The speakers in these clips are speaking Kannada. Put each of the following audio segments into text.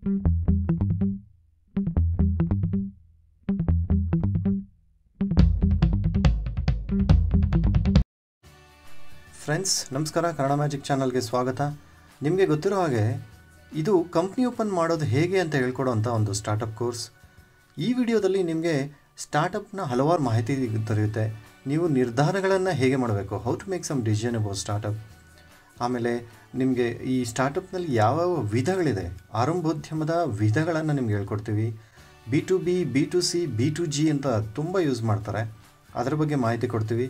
ಫ್ರೆಂಡ್ಸ್ ನಮಸ್ಕಾರ, ಕನ್ನಡ ಮ್ಯಾಜಿಕ್ ಚಾನಲ್ಗೆ ಸ್ವಾಗತ. ನಿಮಗೆ ಗೊತ್ತಿರೋ ಹಾಗೆ ಇದು ಕಂಪ್ನಿ ಓಪನ್ ಮಾಡೋದು ಹೇಗೆ ಅಂತ ಹೇಳ್ಕೊಡೋವಂಥ ಒಂದು ಸ್ಟಾರ್ಟಪ್ ಕೋರ್ಸ್. ಈ ವಿಡಿಯೋದಲ್ಲಿ ನಿಮಗೆ ಸ್ಟಾರ್ಟಪ್ನ ಹಲವಾರು ಮಾಹಿತಿ ದೊರೆಯುತ್ತೆ. ನೀವು ನಿರ್ಧಾರಗಳನ್ನು ಹೇಗೆ ಮಾಡಬೇಕು, how to make some decision about startup. ಆಮೇಲೆ ನಿಮಗೆ ಈ ಸ್ಟಾರ್ಟಪ್ನಲ್ಲಿ ಯಾವ್ಯಾವ ವಿಧಗಳಿದೆ, ಆರಂಭೋದ್ಯಮದ ವಿಧಗಳನ್ನು ನಿಮ್ಗೆ ಹೇಳ್ಕೊಡ್ತೀವಿ. B2B, B2C, B2G ಅಂತ ತುಂಬ ಯೂಸ್ ಮಾಡ್ತಾರೆ, ಅದರ ಬಗ್ಗೆ ಮಾಹಿತಿ ಕೊಡ್ತೀವಿ.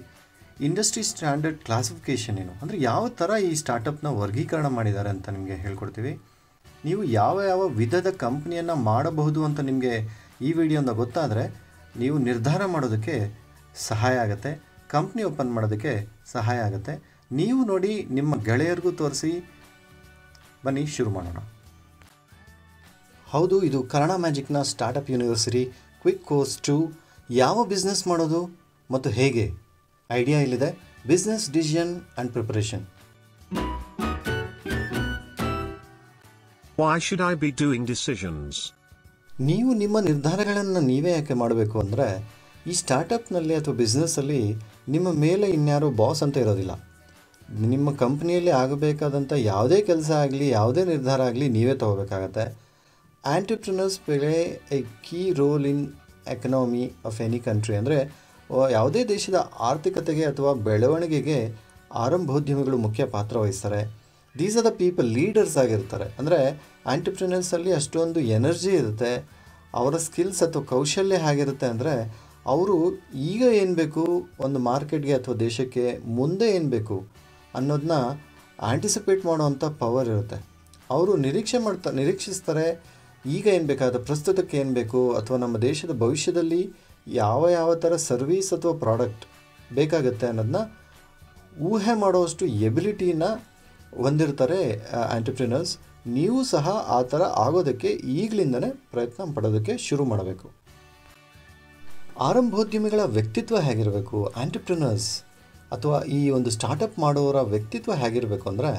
ಇಂಡಸ್ಟ್ರಿ ಸ್ಟ್ಯಾಂಡರ್ಡ್ ಕ್ಲಾಸಿಫಿಕೇಷನ್ ಏನು ಅಂದರೆ ಯಾವ ಥರ ಈ ಸ್ಟಾರ್ಟಪ್ನ ವರ್ಗೀಕರಣ ಮಾಡಿದ್ದಾರೆ ಅಂತ ನಿಮಗೆ ಹೇಳ್ಕೊಡ್ತೀವಿ. ನೀವು ಯಾವ ಯಾವ ವಿಧದ ಕಂಪ್ನಿಯನ್ನು ಮಾಡಬಹುದು ಅಂತ ನಿಮಗೆ ಈ ವಿಡಿಯೋಯಿಂದ ಗೊತ್ತಾದರೆ ನೀವು ನಿರ್ಧಾರ ಮಾಡೋದಕ್ಕೆ ಸಹಾಯ ಆಗುತ್ತೆ, ಕಂಪ್ನಿ ಓಪನ್ ಮಾಡೋದಕ್ಕೆ ಸಹಾಯ ಆಗುತ್ತೆ. ನೀವು ನೋಡಿ ನಿಮ್ಮ ಗೆಳೆಯರಿಗೂ ತೋರಿಸಿ. ಬನ್ನಿ ಶುರು ಮಾಡೋಣ. ಹೌದು, ಇದು ಕನ್ನಡ ಮ್ಯಾಜಿಕ್ನ ಸ್ಟಾರ್ಟಪ್ ಯೂನಿವರ್ಸಿಟಿ ಕ್ವಿಕ್ ಕೋರ್ಸ್ 2. ಯಾವ ಬಿಸ್ನೆಸ್ ಮಾಡೋದು ಮತ್ತು ಹೇಗೆ ಐಡಿಯಾ ಇಲ್ಲಿದೆ. Business decision and preparation. Why should I be doing decisions? ನೀವು ನಿಮ್ಮ ನಿರ್ಧಾರಗಳನ್ನು ನೀವೇ ಯಾಕೆ ಮಾಡಬೇಕು ಅಂದರೆ, ಈ ಸ್ಟಾರ್ಟಪ್ನಲ್ಲಿ ಅಥವಾ ಬಿಸ್ನೆಸ್ಸಲ್ಲಿ ನಿಮ್ಮ ಮೇಲೆ ಇನ್ಯಾರೋ ಬಾಸ್ ಅಂತ ಇರೋದಿಲ್ಲ. ನಿಮ್ಮ ಕಂಪ್ನಿಯಲ್ಲಿ ಆಗಬೇಕಾದಂಥ ಯಾವುದೇ ಕೆಲಸ ಆಗಲಿ, ಯಾವುದೇ ನಿರ್ಧಾರ ಆಗಲಿ ನೀವೇ ತಗೋಬೇಕಾಗತ್ತೆ. Entrepreneurs play a key role in economy of any country. ಅಂದರೆ ಯಾವುದೇ ದೇಶದ ಆರ್ಥಿಕತೆಗೆ ಅಥವಾ ಬೆಳವಣಿಗೆಗೆ ಆರಂಭೋದ್ಯಮಿಗಳು ಮುಖ್ಯ ಪಾತ್ರ ವಹಿಸ್ತಾರೆ. These are the people, leaders ಆಗಿರ್ತಾರೆ. ಅಂದರೆ ಆಂಟ್ರಪ್ರಿನರ್ಸಲ್ಲಿ ಅಷ್ಟೊಂದು ಎನರ್ಜಿ ಇರುತ್ತೆ, ಅವರ ಸ್ಕಿಲ್ಸ್ ಅಥವಾ ಕೌಶಲ್ಯ ಹೇಗಿರುತ್ತೆ ಅಂದರೆ, ಅವರು ಈಗ ಏನು ಬೇಕು ಒಂದು ಮಾರ್ಕೆಟ್ಗೆ ಅಥವಾ ದೇಶಕ್ಕೆ ಮುಂದೆ ಏನು ಬೇಕು ಅನ್ನೋದನ್ನ ಆಂಟಿಸಿಪೇಟ್ ಮಾಡುವಂಥ ಪವರ್ ಇರುತ್ತೆ. ಅವರು ನಿರೀಕ್ಷಿಸ್ತಾರೆ ಈಗ ಏನು ಬೇಕಾದ, ಪ್ರಸ್ತುತಕ್ಕೆ ಏನು ಬೇಕು ಅಥವಾ ನಮ್ಮ ದೇಶದ ಭವಿಷ್ಯದಲ್ಲಿ ಯಾವ ಥರ ಸರ್ವೀಸ್ ಅಥವಾ ಪ್ರಾಡಕ್ಟ್ ಬೇಕಾಗುತ್ತೆ ಅನ್ನೋದನ್ನ ಊಹೆ ಮಾಡುವಷ್ಟು ಎಬಿಲಿಟಿನ ಹೊಂದಿರ್ತಾರೆ ಆಂಟ್ರಪ್ರಿನರ್ಸ್. ನೀವು ಸಹ ಆ ಥರ ಆಗೋದಕ್ಕೆ ಈಗಲಿಂದನೇ ಪ್ರಯತ್ನ ಪಡೋದಕ್ಕೆ ಶುರು ಮಾಡಬೇಕು. ಆರಂಭೋದ್ಯಮಿಗಳ ವ್ಯಕ್ತಿತ್ವ ಹೇಗಿರಬೇಕು, ಆಂಟ್ರಪ್ರಿನರ್ಸ್ ಅಥವಾ ಈ ಒಂದು ಸ್ಟಾರ್ಟಪ್ ಮಾಡೋರ ವ್ಯಕ್ತಿತ್ವ ಹೇಗಿರಬೇಕು ಅಂದರೆ,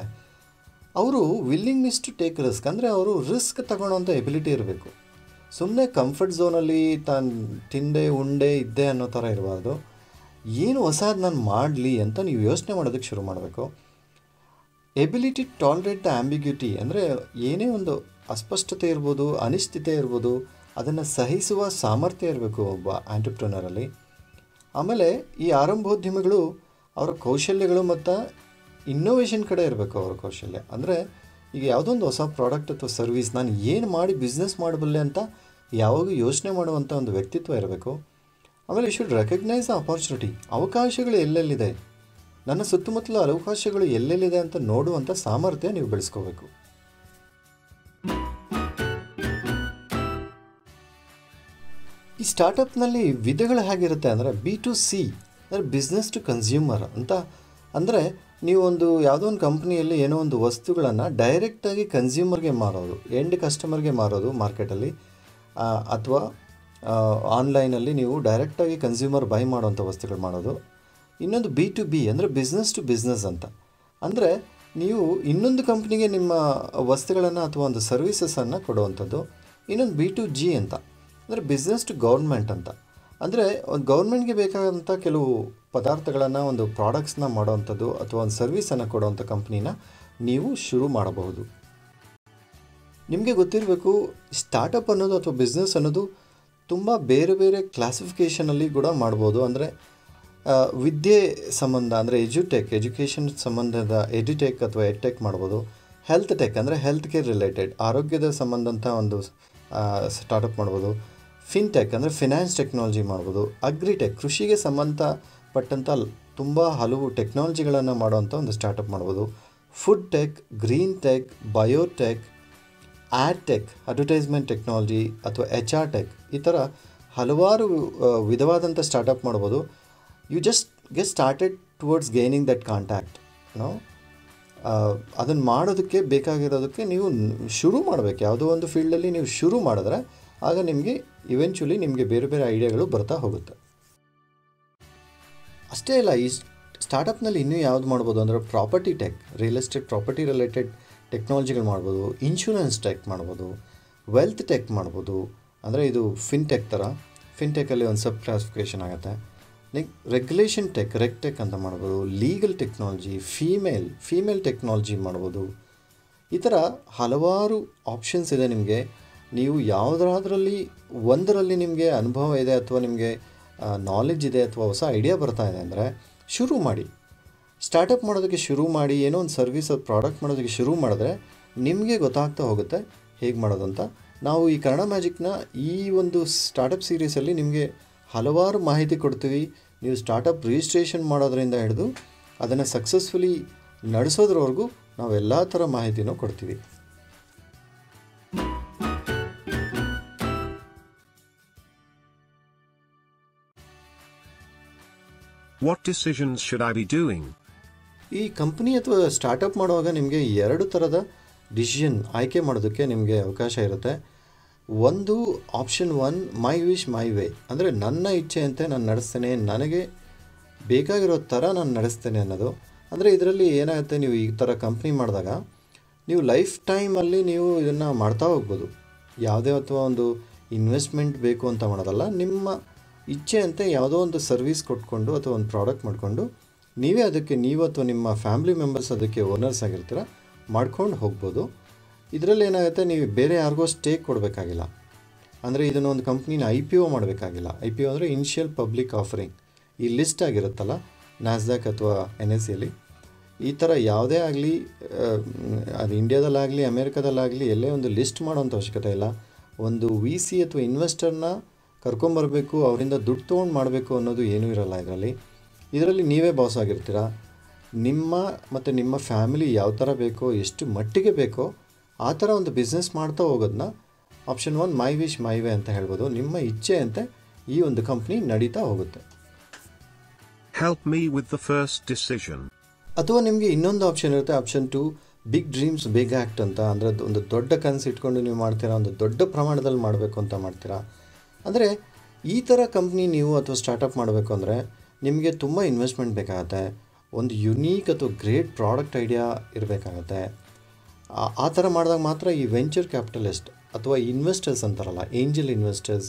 ಅವರು ವಿಲ್ಲಿಂಗ್ನೆಸ್ ಟು ಟೇಕ್ ರಿಸ್ಕ್. ಅಂದರೆ ಅವರು ರಿಸ್ಕ್ ತಗೊಳ್ಳೋಂಥ ಎಬಿಲಿಟಿ ಇರಬೇಕು. ಸುಮ್ಮನೆ ಕಂಫರ್ಟ್ ಝೋನಲ್ಲಿ ತಾನು ತಿಂದೆ ಉಂಡೆ ಇದ್ದೆ ಅನ್ನೋ ಥರ ಇರಬಾರ್ದು. ಏನು ಹೊಸದು ನಾನು ಮಾಡಲಿ ಅಂತ ನೀವು ಯೋಚನೆ ಮಾಡೋದಕ್ಕೆ ಶುರು ಮಾಡಬೇಕು. Ability tolerate the ambiguity. ಅಂದರೆ ಏನೇ ಒಂದು ಅಸ್ಪಷ್ಟತೆ ಇರ್ಬೋದು, ಅನಿಶ್ಚಿತೆ ಇರ್ಬೋದು, ಅದನ್ನು ಸಹಿಸುವ ಸಾಮರ್ಥ್ಯ ಇರಬೇಕು ಒಬ್ಬ ಆಂಟ್ರಪ್ರಿನರಲ್ಲಿ. ಆಮೇಲೆ ಈ ಆರಂಭೋದ್ಯಮಿಗಳು ಅವರ ಕೌಶಲ್ಯಗಳು ಮತ್ತು ಇನ್ನೋವೇಷನ್ ಕಡೆ ಇರಬೇಕು ಅವರ ಕೌಶಲ್ಯ. ಅಂದರೆ ಈಗ ಯಾವುದೋ ಒಂದು ಹೊಸ ಪ್ರಾಡಕ್ಟ್ ಅಥವಾ ಸರ್ವೀಸ್ ನಾನು ಏನು ಮಾಡಿ ಬಿಸ್ನೆಸ್ ಮಾಡಬಲ್ಲೆ ಅಂತ ಯಾವಾಗ ಯೋಚನೆ ಮಾಡುವಂಥ ಒಂದು ವ್ಯಕ್ತಿತ್ವ ಇರಬೇಕು. ಆಮೇಲೆ you should recognise the opportunity. ಅವಕಾಶಗಳು ಎಲ್ಲೆಲ್ಲಿದೆ, ನನ್ನ ಸುತ್ತಮುತ್ತಲ ಅವಕಾಶಗಳು ಎಲ್ಲೆಲ್ಲಿದೆ ಅಂತ ನೋಡುವಂಥ ಸಾಮರ್ಥ್ಯ ನೀವು ಬೆಳೆಸ್ಕೋಬೇಕು. ಈ ಸ್ಟಾರ್ಟಪ್ನಲ್ಲಿ ವಿಧಗಳು ಹೇಗಿರುತ್ತೆ ಅಂದರೆ, B2C ಅಂದರೆ ಬಿಸ್ನೆಸ್ ಟು ಕನ್ಸ್ಯೂಮರ್ ಅಂತ. ಅಂದರೆ ನೀವು ಯಾವುದೋ ಒಂದು ಕಂಪ್ನಿಯಲ್ಲಿ ಏನೋ ಒಂದು ವಸ್ತುಗಳನ್ನು ಡೈರೆಕ್ಟಾಗಿ ಕನ್ಸ್ಯೂಮರ್ಗೆ ಮಾರೋದು, ಎಂಡ್ ಕಸ್ಟಮರ್ಗೆ ಮಾರೋದು ಮಾರ್ಕೆಟಲ್ಲಿ, ಅಥವಾ ಆನ್ಲೈನಲ್ಲಿ ನೀವು ಡೈರೆಕ್ಟಾಗಿ ಕನ್ಸ್ಯೂಮರ್ ಬೈ ಮಾಡೋವಂಥ ವಸ್ತುಗಳು ಮಾಡೋದು. ಇನ್ನೊಂದು B2B ಅಂದರೆ ಬಿಸ್ನೆಸ್ ಟು ಬಿಸ್ನೆಸ್ ಅಂತ. ಅಂದರೆ ನೀವು ಇನ್ನೊಂದು ಕಂಪ್ನಿಗೆ ನಿಮ್ಮ ವಸ್ತುಗಳನ್ನು ಅಥವಾ ಒಂದು ಸರ್ವೀಸಸನ್ನು ಕೊಡುವಂಥದ್ದು. ಇನ್ನೊಂದು B2G ಅಂತ ಅಂದರೆ ಬಿಸ್ನೆಸ್ ಟು ಗೌರ್ಮೆಂಟ್ ಅಂತ. ಅಂದರೆ ಒಂದು ಗೌರ್ಮೆಂಟ್ಗೆ ಬೇಕಾದಂಥ ಕೆಲವು ಪದಾರ್ಥಗಳನ್ನು, ಒಂದು ಪ್ರಾಡಕ್ಟ್ಸ್ನ ಮಾಡೋವಂಥದ್ದು ಅಥವಾ ಒಂದು ಸರ್ವೀಸನ್ನು ಕೊಡುವಂಥ ಕಂಪ್ನಿನ ನೀವು ಶುರು ಮಾಡಬಹುದು. ನಿಮಗೆ ಗೊತ್ತಿರಬೇಕು, ಸ್ಟಾರ್ಟಪ್ ಅನ್ನೋದು ಅಥವಾ ಬಿಸ್ನೆಸ್ ಅನ್ನೋದು ತುಂಬ ಬೇರೆ ಬೇರೆ ಕ್ಲಾಸಿಫಿಕೇಷನಲ್ಲಿ ಕೂಡ ಮಾಡ್ಬೋದು. ಅಂದರೆ ವಿದ್ಯೆ ಸಂಬಂಧ ಅಂದರೆ ಎಜುಕೇಷನ್ ಸಂಬಂಧದ ಎಡ್ಯುಟೆಕ್ ಅಥವಾ ಎಡ್ಟೆಕ್ ಮಾಡ್ಬೋದು. ಹೆಲ್ತ್ ಟೆಕ್ ಅಂದರೆ ಹೆಲ್ತ್ ಕೇರ್ ರಿಲೇಟೆಡ್, ಆರೋಗ್ಯದ ಸಂಬಂಧಂಥ ಒಂದು ಸ್ಟಾರ್ಟಪ್ ಮಾಡ್ಬೋದು. ಫಿನ್ಟೆಕ್ ಅಂದರೆ ಫಿನಾನ್ಸ್ ಟೆಕ್ನಾಲಜಿ ಮಾಡ್ಬೋದು. ಅಗ್ರಿಟೆಕ್ ಕೃಷಿಗೆ ಸಂಬಂಧಪಟ್ಟಂಥ ತುಂಬ ಹಲವು ಟೆಕ್ನಾಲಜಿಗಳನ್ನು ಮಾಡುವಂಥ ಒಂದು ಸ್ಟಾರ್ಟಪ್ ಮಾಡ್ಬೋದು. Food tech, green tech, biotech, ad tech, advertisement technology ಅಥವಾ HR ಟೆಕ್, ಈ ಥರ ಹಲವಾರು ವಿಧವಾದಂಥ ಸ್ಟಾರ್ಟಪ್ ಮಾಡ್ಬೋದು. You just get started towards gaining that contact. ಅದನ್ನು ಮಾಡೋದಕ್ಕೆ ಬೇಕಾಗಿರೋದಕ್ಕೆ ನೀವು ಶುರು ಮಾಡಬೇಕು. ಯಾವುದೋ ಒಂದು ಫೀಲ್ಡಲ್ಲಿ ನೀವು ಶುರು ಮಾಡಿದ್ರೆ ಆಗ ನಿಮಗೆ ಇವೆಂಚುಲಿ ನಿಮಗೆ ಬೇರೆ ಬೇರೆ ಐಡಿಯಾಗಳು ಬರ್ತಾ ಹೋಗುತ್ತೆ. ಅಷ್ಟೇ ಅಲ್ಲ, ಈ ಸ್ಟಾರ್ಟಪ್ನಲ್ಲಿ ಇನ್ನೂ ಯಾವುದು ಮಾಡ್ಬೋದು ಅಂದರೆ property tech, real estate property related ಟೆಕ್ನಾಲಜಿಗಳು ಮಾಡ್ಬೋದು. ಇನ್ಶೂರೆನ್ಸ್ ಟೆಕ್ ಮಾಡ್ಬೋದು. ವೆಲ್ತ್ ಟೆಕ್ ಮಾಡ್ಬೋದು, ಅಂದರೆ ಇದು ಫಿನ್ಟೆಕ್ ಥರ. ಫಿನ್ಟೆಕಲ್ಲಿ ಒಂದು ಸಬ್ ಕ್ಲಾಸಿಫಿಕೇಷನ್ ಆಗುತ್ತೆ. ರೆಗ್ಯುಲೇಷನ್ ಟೆಕ್, ರೆಗ್ ಟೆಕ್ ಅಂತ ಮಾಡ್ಬೋದು. ಲೀಗಲ್ ಟೆಕ್ನಾಲಜಿ, ಫೀಮೇಲ್ ಟೆಕ್ನಾಲಜಿ ಮಾಡ್ಬೋದು. ಈ ಥರ ಹಲವಾರು ಆಪ್ಷನ್ಸ್ ಇದೆ ನಿಮಗೆ. ನೀವು ಯಾವುದರಲ್ಲಿ ಒಂದರಲ್ಲಿ ನಿಮಗೆ ಅನುಭವ ಇದೆ ಅಥವಾ ನಿಮಗೆ ನಾಲೆಡ್ಜ್ ಇದೆ ಅಥವಾ ಹೊಸ ಐಡಿಯಾ ಬರ್ತಾ ಇದೆ ಅಂದರೆ ಶುರು ಮಾಡಿ. ಸ್ಟಾರ್ಟಪ್ ಮಾಡೋದಕ್ಕೆ ಶುರು ಮಾಡಿ. ಏನೋ ಒಂದು ಸರ್ವಿಸ್ ಅದು ಪ್ರಾಡಕ್ಟ್ ಮಾಡೋದಕ್ಕೆ ಶುರು ಮಾಡಿದ್ರೆ ನಿಮಗೆ ಗೊತ್ತಾಗ್ತಾ ಹೋಗುತ್ತೆ ಹೇಗೆ ಮಾಡೋದು ಅಂತ. ನಾವು ಈ ಕನ್ನಡ ಮ್ಯಾಜಿಕ್ನ ಈ ಒಂದು ಸ್ಟಾರ್ಟಪ್ ಸೀರೀಸಲ್ಲಿ ನಿಮಗೆ ಹಲವಾರು ಮಾಹಿತಿ ಕೊಡ್ತೀವಿ. ನೀವು ಸ್ಟಾರ್ಟಪ್ ರಿಜಿಸ್ಟ್ರೇಷನ್ ಮಾಡೋದರಿಂದ ಹಿಡಿದು ಅದನ್ನು ಸಕ್ಸಸ್ಫುಲಿ ನಡೆಸೋದ್ರವರೆಗೂ ನಾವು ಎಲ್ಲ ಥರ ಮಾಹಿತಿನೂ ಕೊಡ್ತೀವಿ. What decisions should I be doing? ಈ ಕಂಪ್ನಿ ಅಥವಾ ಸ್ಟಾರ್ಟಪ್ ಮಾಡುವಾಗ ನಿಮಗೆ 2 ಥರದ ಡಿಸಿಷನ್ ಆಯ್ಕೆ ಮಾಡೋದಕ್ಕೆ ನಿಮಗೆ ಅವಕಾಶ ಇರುತ್ತೆ. ಒಂದು option 1, my wish my way, ಅಂದರೆ ನನ್ನ ಇಚ್ಛೆಯಂತೆ ನಾನು ನಡೆಸ್ತೇನೆ, ನನಗೆ ಬೇಕಾಗಿರೋ ಥರ ನಾನು ನಡೆಸ್ತೇನೆ ಅನ್ನೋದು. ಅಂದರೆ ಇದರಲ್ಲಿ ಏನಾಗುತ್ತೆ, ನೀವು ಈ ಥರ ಕಂಪ್ನಿ ಮಾಡಿದಾಗ ನೀವು ಲೈಫ್ ಟೈಮಲ್ಲಿ ನೀವು ಇದನ್ನು ಮಾಡ್ತಾ ಹೋಗ್ಬೋದು. ಯಾವುದೇ ಅಥವಾ ಒಂದು ಇನ್ವೆಸ್ಟ್ಮೆಂಟ್ ಬೇಕು ಅಂತ ಮಾಡೋದಲ್ಲ, ನಿಮ್ಮ ಇಚ್ಛೆಯಂತೆ ಯಾವುದೋ ಒಂದು ಸರ್ವಿಸ್ ಕೊಟ್ಕೊಂಡು ಅಥವಾ ಒಂದು ಪ್ರಾಡಕ್ಟ್ ಮಾಡಿಕೊಂಡು ನೀವೇ ಅದಕ್ಕೆ ನೀವು ಅಥವಾ ನಿಮ್ಮ ಫ್ಯಾಮಿಲಿ ಮೆಂಬರ್ಸ್ ಅದಕ್ಕೆ ಓನರ್ಸ್ ಆಗಿರ್ತೀರ, ಮಾಡ್ಕೊಂಡು ಹೋಗ್ಬೋದು. ಇದರಲ್ಲಿ ಏನಾಗುತ್ತೆ, ನೀವು ಬೇರೆ ಯಾರಿಗೋ ಸ್ಟೇಕ್ ಕೊಡಬೇಕಾಗಿಲ್ಲ. ಅಂದರೆ ಇದನ್ನು ಒಂದು ಕಂಪ್ನಿನ IPO ಮಾಡಬೇಕಾಗಿಲ್ಲ. IPO ಅಂದರೆ ಇನಿಷಿಯಲ್ ಪಬ್ಲಿಕ್ ಆಫರಿಂಗ್. ಈ ಲಿಸ್ಟ್ ಆಗಿರುತ್ತಲ್ಲ NASDAQ ಅಥವಾ NSEಯಲ್ಲಿ, ಈ ಥರ ಯಾವುದೇ ಆಗಲಿ, ಅದು ಇಂಡಿಯಾದಲ್ಲಾಗಲಿ ಅಮೇರಿಕಾದಲ್ಲಾಗಲಿ ಎಲ್ಲೇ ಒಂದು ಲಿಸ್ಟ್ ಮಾಡೋಂಥ ಅವಶ್ಯಕತೆ ಇಲ್ಲ. ಒಂದು VC ಅಥವಾ ಇನ್ವೆಸ್ಟರ್ನ ಕರ್ಕೊಂಬರಬೇಕು, ಅವರಿಂದ ದುಡ್ಡು ತೊಗೊಂಡು ಮಾಡಬೇಕು ಅನ್ನೋದು ಏನೂ ಇರಲ್ಲ ಇದರಲ್ಲಿ ನೀವೇ ಬಾಸ್ ಆಗಿರ್ತೀರ. ನಿಮ್ಮ ಮತ್ತು ನಿಮ್ಮ ಫ್ಯಾಮಿಲಿ ಯಾವ ಥರ ಬೇಕೋ, ಎಷ್ಟು ಮಟ್ಟಿಗೆ ಬೇಕೋ ಆ ಥರ ಒಂದು ಬಿಸ್ನೆಸ್ ಮಾಡ್ತಾ ಹೋಗೋದನ್ನ option 1, my wish my way ಅಂತ ಹೇಳ್ಬೋದು. ನಿಮ್ಮ ಇಚ್ಛೆಯಂತೆ ಈ ಒಂದು ಕಂಪ್ನಿ ನಡೀತಾ ಹೋಗುತ್ತೆ. Help me with the first decision. ಅಥವಾ ನಿಮಗೆ ಇನ್ನೊಂದು ಆಪ್ಷನ್ ಇರುತ್ತೆ, option 2, big dreams big act ಅಂತ. ಅಂದರೆ ಒಂದು ದೊಡ್ಡ ಕನಸು ಇಟ್ಕೊಂಡು ನೀವು ಮಾಡ್ತೀರಾ, ಒಂದು ದೊಡ್ಡ ಪ್ರಮಾಣದಲ್ಲಿ ಮಾಡಬೇಕು ಅಂತ ಮಾಡ್ತೀರಾ. ಅಂದರೆ ಈ ಥರ ಕಂಪ್ನಿ ನೀವು ಅಥವಾ ಸ್ಟಾರ್ಟಪ್ ಮಾಡಬೇಕು ಅಂದರೆ ನಿಮಗೆ ತುಂಬ ಇನ್ವೆಸ್ಟ್ಮೆಂಟ್ ಬೇಕಾಗುತ್ತೆ. ಒಂದು ಯುನೀಕ್ ಅಥವಾ ಗ್ರೇಟ್ ಪ್ರಾಡಕ್ಟ್ ಐಡಿಯಾ ಇರಬೇಕಾಗತ್ತೆ. ಆ ಥರ ಮಾಡಿದಾಗ ಮಾತ್ರ ಈ ವೆಂಚರ್ ಕ್ಯಾಪಿಟಲಿಸ್ಟ್ ಅಥವಾ ಇನ್ವೆಸ್ಟರ್ಸ್ ಅಂತಾರಲ್ಲ, ಏಂಜಲ್ ಇನ್ವೆಸ್ಟರ್ಸ್,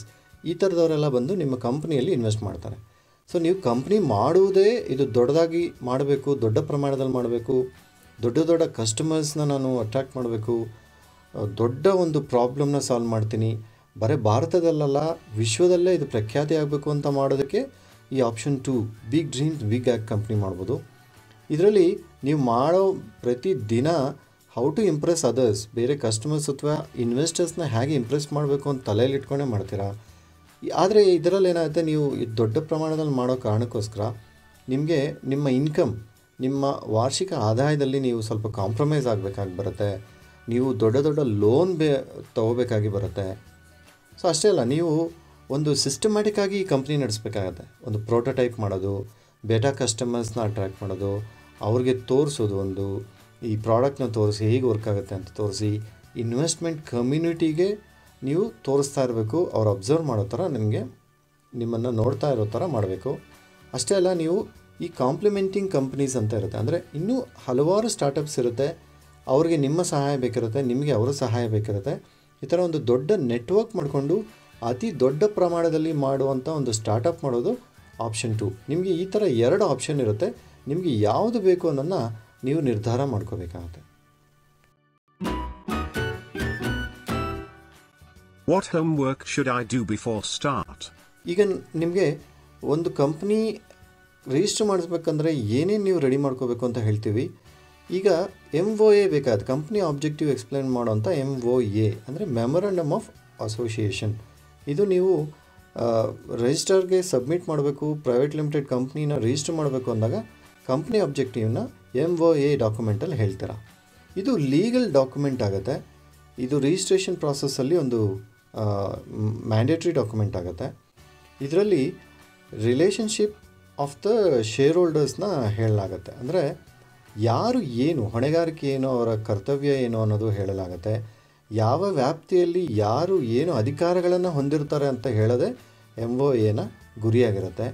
ಈ ಥರದವರೆಲ್ಲ ಬಂದು ನಿಮ್ಮ ಕಂಪ್ನಿಯಲ್ಲಿ ಇನ್ವೆಸ್ಟ್ ಮಾಡ್ತಾರೆ. ಸೊ ನೀವು ಕಂಪ್ನಿ ಮಾಡುವುದೇ ಇದು ದೊಡ್ಡದಾಗಿ ಮಾಡಬೇಕು, ದೊಡ್ಡ ಪ್ರಮಾಣದಲ್ಲಿ ಮಾಡಬೇಕು, ದೊಡ್ಡ ಕಸ್ಟಮರ್ಸ್ನ ನಾನು ಅಟ್ರ್ಯಾಕ್ಟ್ ಮಾಡಬೇಕು, ದೊಡ್ಡ ಒಂದು ಪ್ರಾಬ್ಲಮ್ನ ಸಾಲ್ವ್ ಮಾಡ್ತೀನಿ, ಬರೀ ಭಾರತದಲ್ಲ ವಿಶ್ವದಲ್ಲೇ ಇದು ಪ್ರಖ್ಯಾತಿ ಆಗಬೇಕು ಅಂತ ಮಾಡೋದಕ್ಕೆ ಈ option 2, big dreams big act company ಮಾಡ್ಬೋದು. ಇದರಲ್ಲಿ ನೀವು ಮಾಡೋ ಪ್ರತಿ ದಿನ ಹೌ ಟು ಇಂಪ್ರೆಸ್ ಅದರ್ಸ್, ಬೇರೆ ಕಸ್ಟಮರ್ಸ್ ಅಥವಾ ಇನ್ವೆಸ್ಟರ್ಸ್ನ ಹೇಗೆ ಇಂಪ್ರೆಸ್ ಮಾಡಬೇಕು ಅಂತ ತಲೆಯಲ್ಲಿ ಇಟ್ಕೊಂಡೇ ಮಾಡ್ತೀರಾ. ಆದರೆ ಇದರಲ್ಲಿ ಏನಾಗುತ್ತೆ, ನೀವು ದೊಡ್ಡ ಪ್ರಮಾಣದಲ್ಲಿ ಮಾಡೋ ಕಾರಣಕ್ಕೋಸ್ಕರ ನಿಮಗೆ ನಿಮ್ಮ ಇನ್ಕಮ್, ನಿಮ್ಮ ವಾರ್ಷಿಕ ಆದಾಯದಲ್ಲಿ ನೀವು ಸ್ವಲ್ಪ ಕಾಂಪ್ರಮೈಸ್ ಆಗಬೇಕಾಗಿ ಬರುತ್ತೆ. ನೀವು ದೊಡ್ಡ ಲೋನ್ ತೊಗೋಬೇಕಾಗಿ ಬರುತ್ತೆ. ಸೊ ಅಷ್ಟೇ ಅಲ್ಲ, ನೀವು ಒಂದು ಸಿಸ್ಟಮ್ಯಾಟಿಕ್ಕಾಗಿ ಈ ಕಂಪ್ನಿ ನಡೆಸಬೇಕಾಗತ್ತೆ. ಒಂದು ಪ್ರೋಟೋಟೈಪ್ ಮಾಡೋದು, ಬೇಟಾ ಕಸ್ಟಮರ್ಸ್ನ ಅಟ್ರ್ಯಾಕ್ಟ್ ಮಾಡೋದು, ಅವ್ರಿಗೆ ತೋರಿಸೋದು, ಒಂದು ಈ ಪ್ರಾಡಕ್ಟ್ನ ತೋರಿಸಿ ಹೇಗೆ ವರ್ಕ್ ಆಗುತ್ತೆ ಅಂತ ತೋರಿಸಿ ಇನ್ವೆಸ್ಟ್ಮೆಂಟ್ ಕಮ್ಯುನಿಟಿಗೆ ನೀವು ತೋರಿಸ್ತಾ ಇರಬೇಕು. ಅವ್ರು ಅಬ್ಸರ್ವ್ ಮಾಡೋ ಥರ ನಿಮ್ಮನ್ನು ನೋಡ್ತಾ ಇರೋ ಥರ ಮಾಡಬೇಕು. ಅಷ್ಟೇ ಅಲ್ಲ, ನೀವು ಈ ಕಾಂಪ್ಲಿಮೆಂಟಿಂಗ್ ಕಂಪ್ನೀಸ್ ಅಂತ ಇರುತ್ತೆ. ಅಂದರೆ ಇನ್ನೂ ಹಲವಾರು ಸ್ಟಾರ್ಟಪ್ಸ್ ಇರುತ್ತೆ, ಅವ್ರಿಗೆ ನಿಮ್ಮ ಸಹಾಯ ಬೇಕಿರುತ್ತೆ, ನಿಮಗೆ ಅವರ ಸಹಾಯ ಬೇಕಿರುತ್ತೆ. ಈ ಥರ ಒಂದು ದೊಡ್ಡ ನೆಟ್ವರ್ಕ್ ಮಾಡಿಕೊಂಡು ಅತಿ ದೊಡ್ಡ ಪ್ರಮಾಣದಲ್ಲಿ ಮಾಡುವಂಥ ಒಂದು ಸ್ಟಾರ್ಟಪ್ ಮಾಡೋದು ಆಪ್ಷನ್ 2. ನಿಮಗೆ ಈ ಥರ 2 ಆಪ್ಷನ್ ಇರುತ್ತೆ. ನಿಮಗೆ ಯಾವುದು ಬೇಕು ಅನ್ನೋದನ್ನ ನೀವು ನಿರ್ಧಾರ ಮಾಡ್ಕೋಬೇಕಾಗುತ್ತೆ. What homework should I do before start? ಈಗ ನಿಮಗೆ ಒಂದು ಕಂಪ್ನಿ ರಿಜಿಸ್ಟರ್ ಮಾಡಿಸ್ಬೇಕಂದ್ರೆ ಏನೇನು ನೀವು ರೆಡಿ ಮಾಡ್ಕೋಬೇಕು ಅಂತ ಹೇಳ್ತೀವಿ. ಈಗ MOA ಬೇಕಾದ ಕಂಪ್ನಿ ಆಬ್ಜೆಕ್ಟಿವ್ ಎಕ್ಸ್ಪ್ಲೇನ್ ಮಾಡೋಂಥ MOA ಅಂದರೆ ಮೆಮೊರಂಡಮ್ ಆಫ್ ಅಸೋಸಿಯೇಷನ್. ಇದು ನೀವು ರಿಜಿಸ್ಟರ್ಗೆ ಸಬ್ಮಿಟ್ ಮಾಡಬೇಕು. ಪ್ರೈವೇಟ್ ಲಿಮಿಟೆಡ್ ಕಂಪ್ನಿನ ರಿಜಿಸ್ಟರ್ ಮಾಡಬೇಕು ಅಂದಾಗ ಕಂಪ್ನಿ ಆಬ್ಜೆಕ್ಟಿವ್ನ MOA ಡಾಕ್ಯುಮೆಂಟಲ್ಲಿ ಹೇಳ್ತೀರಾ. ಇದು ಲೀಗಲ್ ಡಾಕ್ಯುಮೆಂಟ್ ಆಗುತ್ತೆ. ಇದು ರಿಜಿಸ್ಟ್ರೇಷನ್ ಪ್ರಾಸೆಸ್ಸಲ್ಲಿ ಒಂದು ಮ್ಯಾಂಡೇಟ್ರಿ ಡಾಕ್ಯುಮೆಂಟ್ ಆಗುತ್ತೆ. ಇದರಲ್ಲಿ ರಿಲೇಷನ್ಶಿಪ್ ಆಫ್ ದ ಶೇರ್ ಹೋಲ್ಡರ್ಸ್ನ ಹೇಳಲಾಗುತ್ತೆ. ಅಂದರೆ ಯಾರು ಏನು ಹೊಣೆಗಾರಿಕೆ ಏನು, ಅವರ ಕರ್ತವ್ಯ ಏನು ಅನ್ನೋದು ಹೇಳಲಾಗುತ್ತೆ. ಯಾವ ವ್ಯಾಪ್ತಿಯಲ್ಲಿ ಯಾರು ಏನು ಅಧಿಕಾರಗಳನ್ನು ಹೊಂದಿರ್ತಾರೆ ಅಂತ ಹೇಳೋದೇ MOAನ ಗುರಿಯಾಗಿರುತ್ತೆ.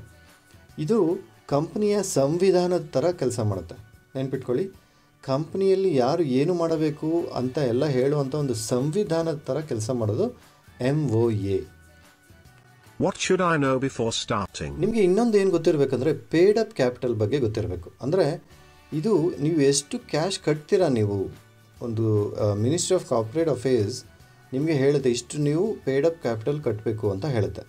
ಇದು ಕಂಪ್ನಿಯ ಸಂವಿಧಾನದ ಥರ ಕೆಲಸ ಮಾಡುತ್ತೆ. ನೆನ್ಪಿಟ್ಕೊಳ್ಳಿ, ಕಂಪ್ನಿಯಲ್ಲಿ ಯಾರು ಏನು ಮಾಡಬೇಕು ಅಂತ ಎಲ್ಲ ಹೇಳುವಂಥ ಒಂದು ಸಂವಿಧಾನದ ಥರ ಕೆಲಸ ಮಾಡೋದು MOA. What should I know before starting? ನಿಮಗೆ ಇನ್ನೊಂದು ಏನು ಗೊತ್ತಿರಬೇಕಂದ್ರೆ ಪೇಡ್ ಅಪ್ ಕ್ಯಾಪಿಟಲ್ ಬಗ್ಗೆ ಗೊತ್ತಿರಬೇಕು. ಅಂದರೆ ಇದು ನೀವು ಎಷ್ಟು ಕ್ಯಾಶ್ ಕಟ್ತೀರಾ, ನೀವು ಒಂದು ಮಿನಿಸ್ಟ್ರಿ ಆಫ್ ಕಾರ್ಪೊರೇಟ್ ಅಫೇರ್ಸ್ ನಿಮಗೆ ಹೇಳುತ್ತೆ ಇಷ್ಟು ನೀವು ಪೇಡ್ ಅಪ್ ಕ್ಯಾಪಿಟಲ್ ಕಟ್ಟಬೇಕು ಅಂತ ಹೇಳುತ್ತೆ.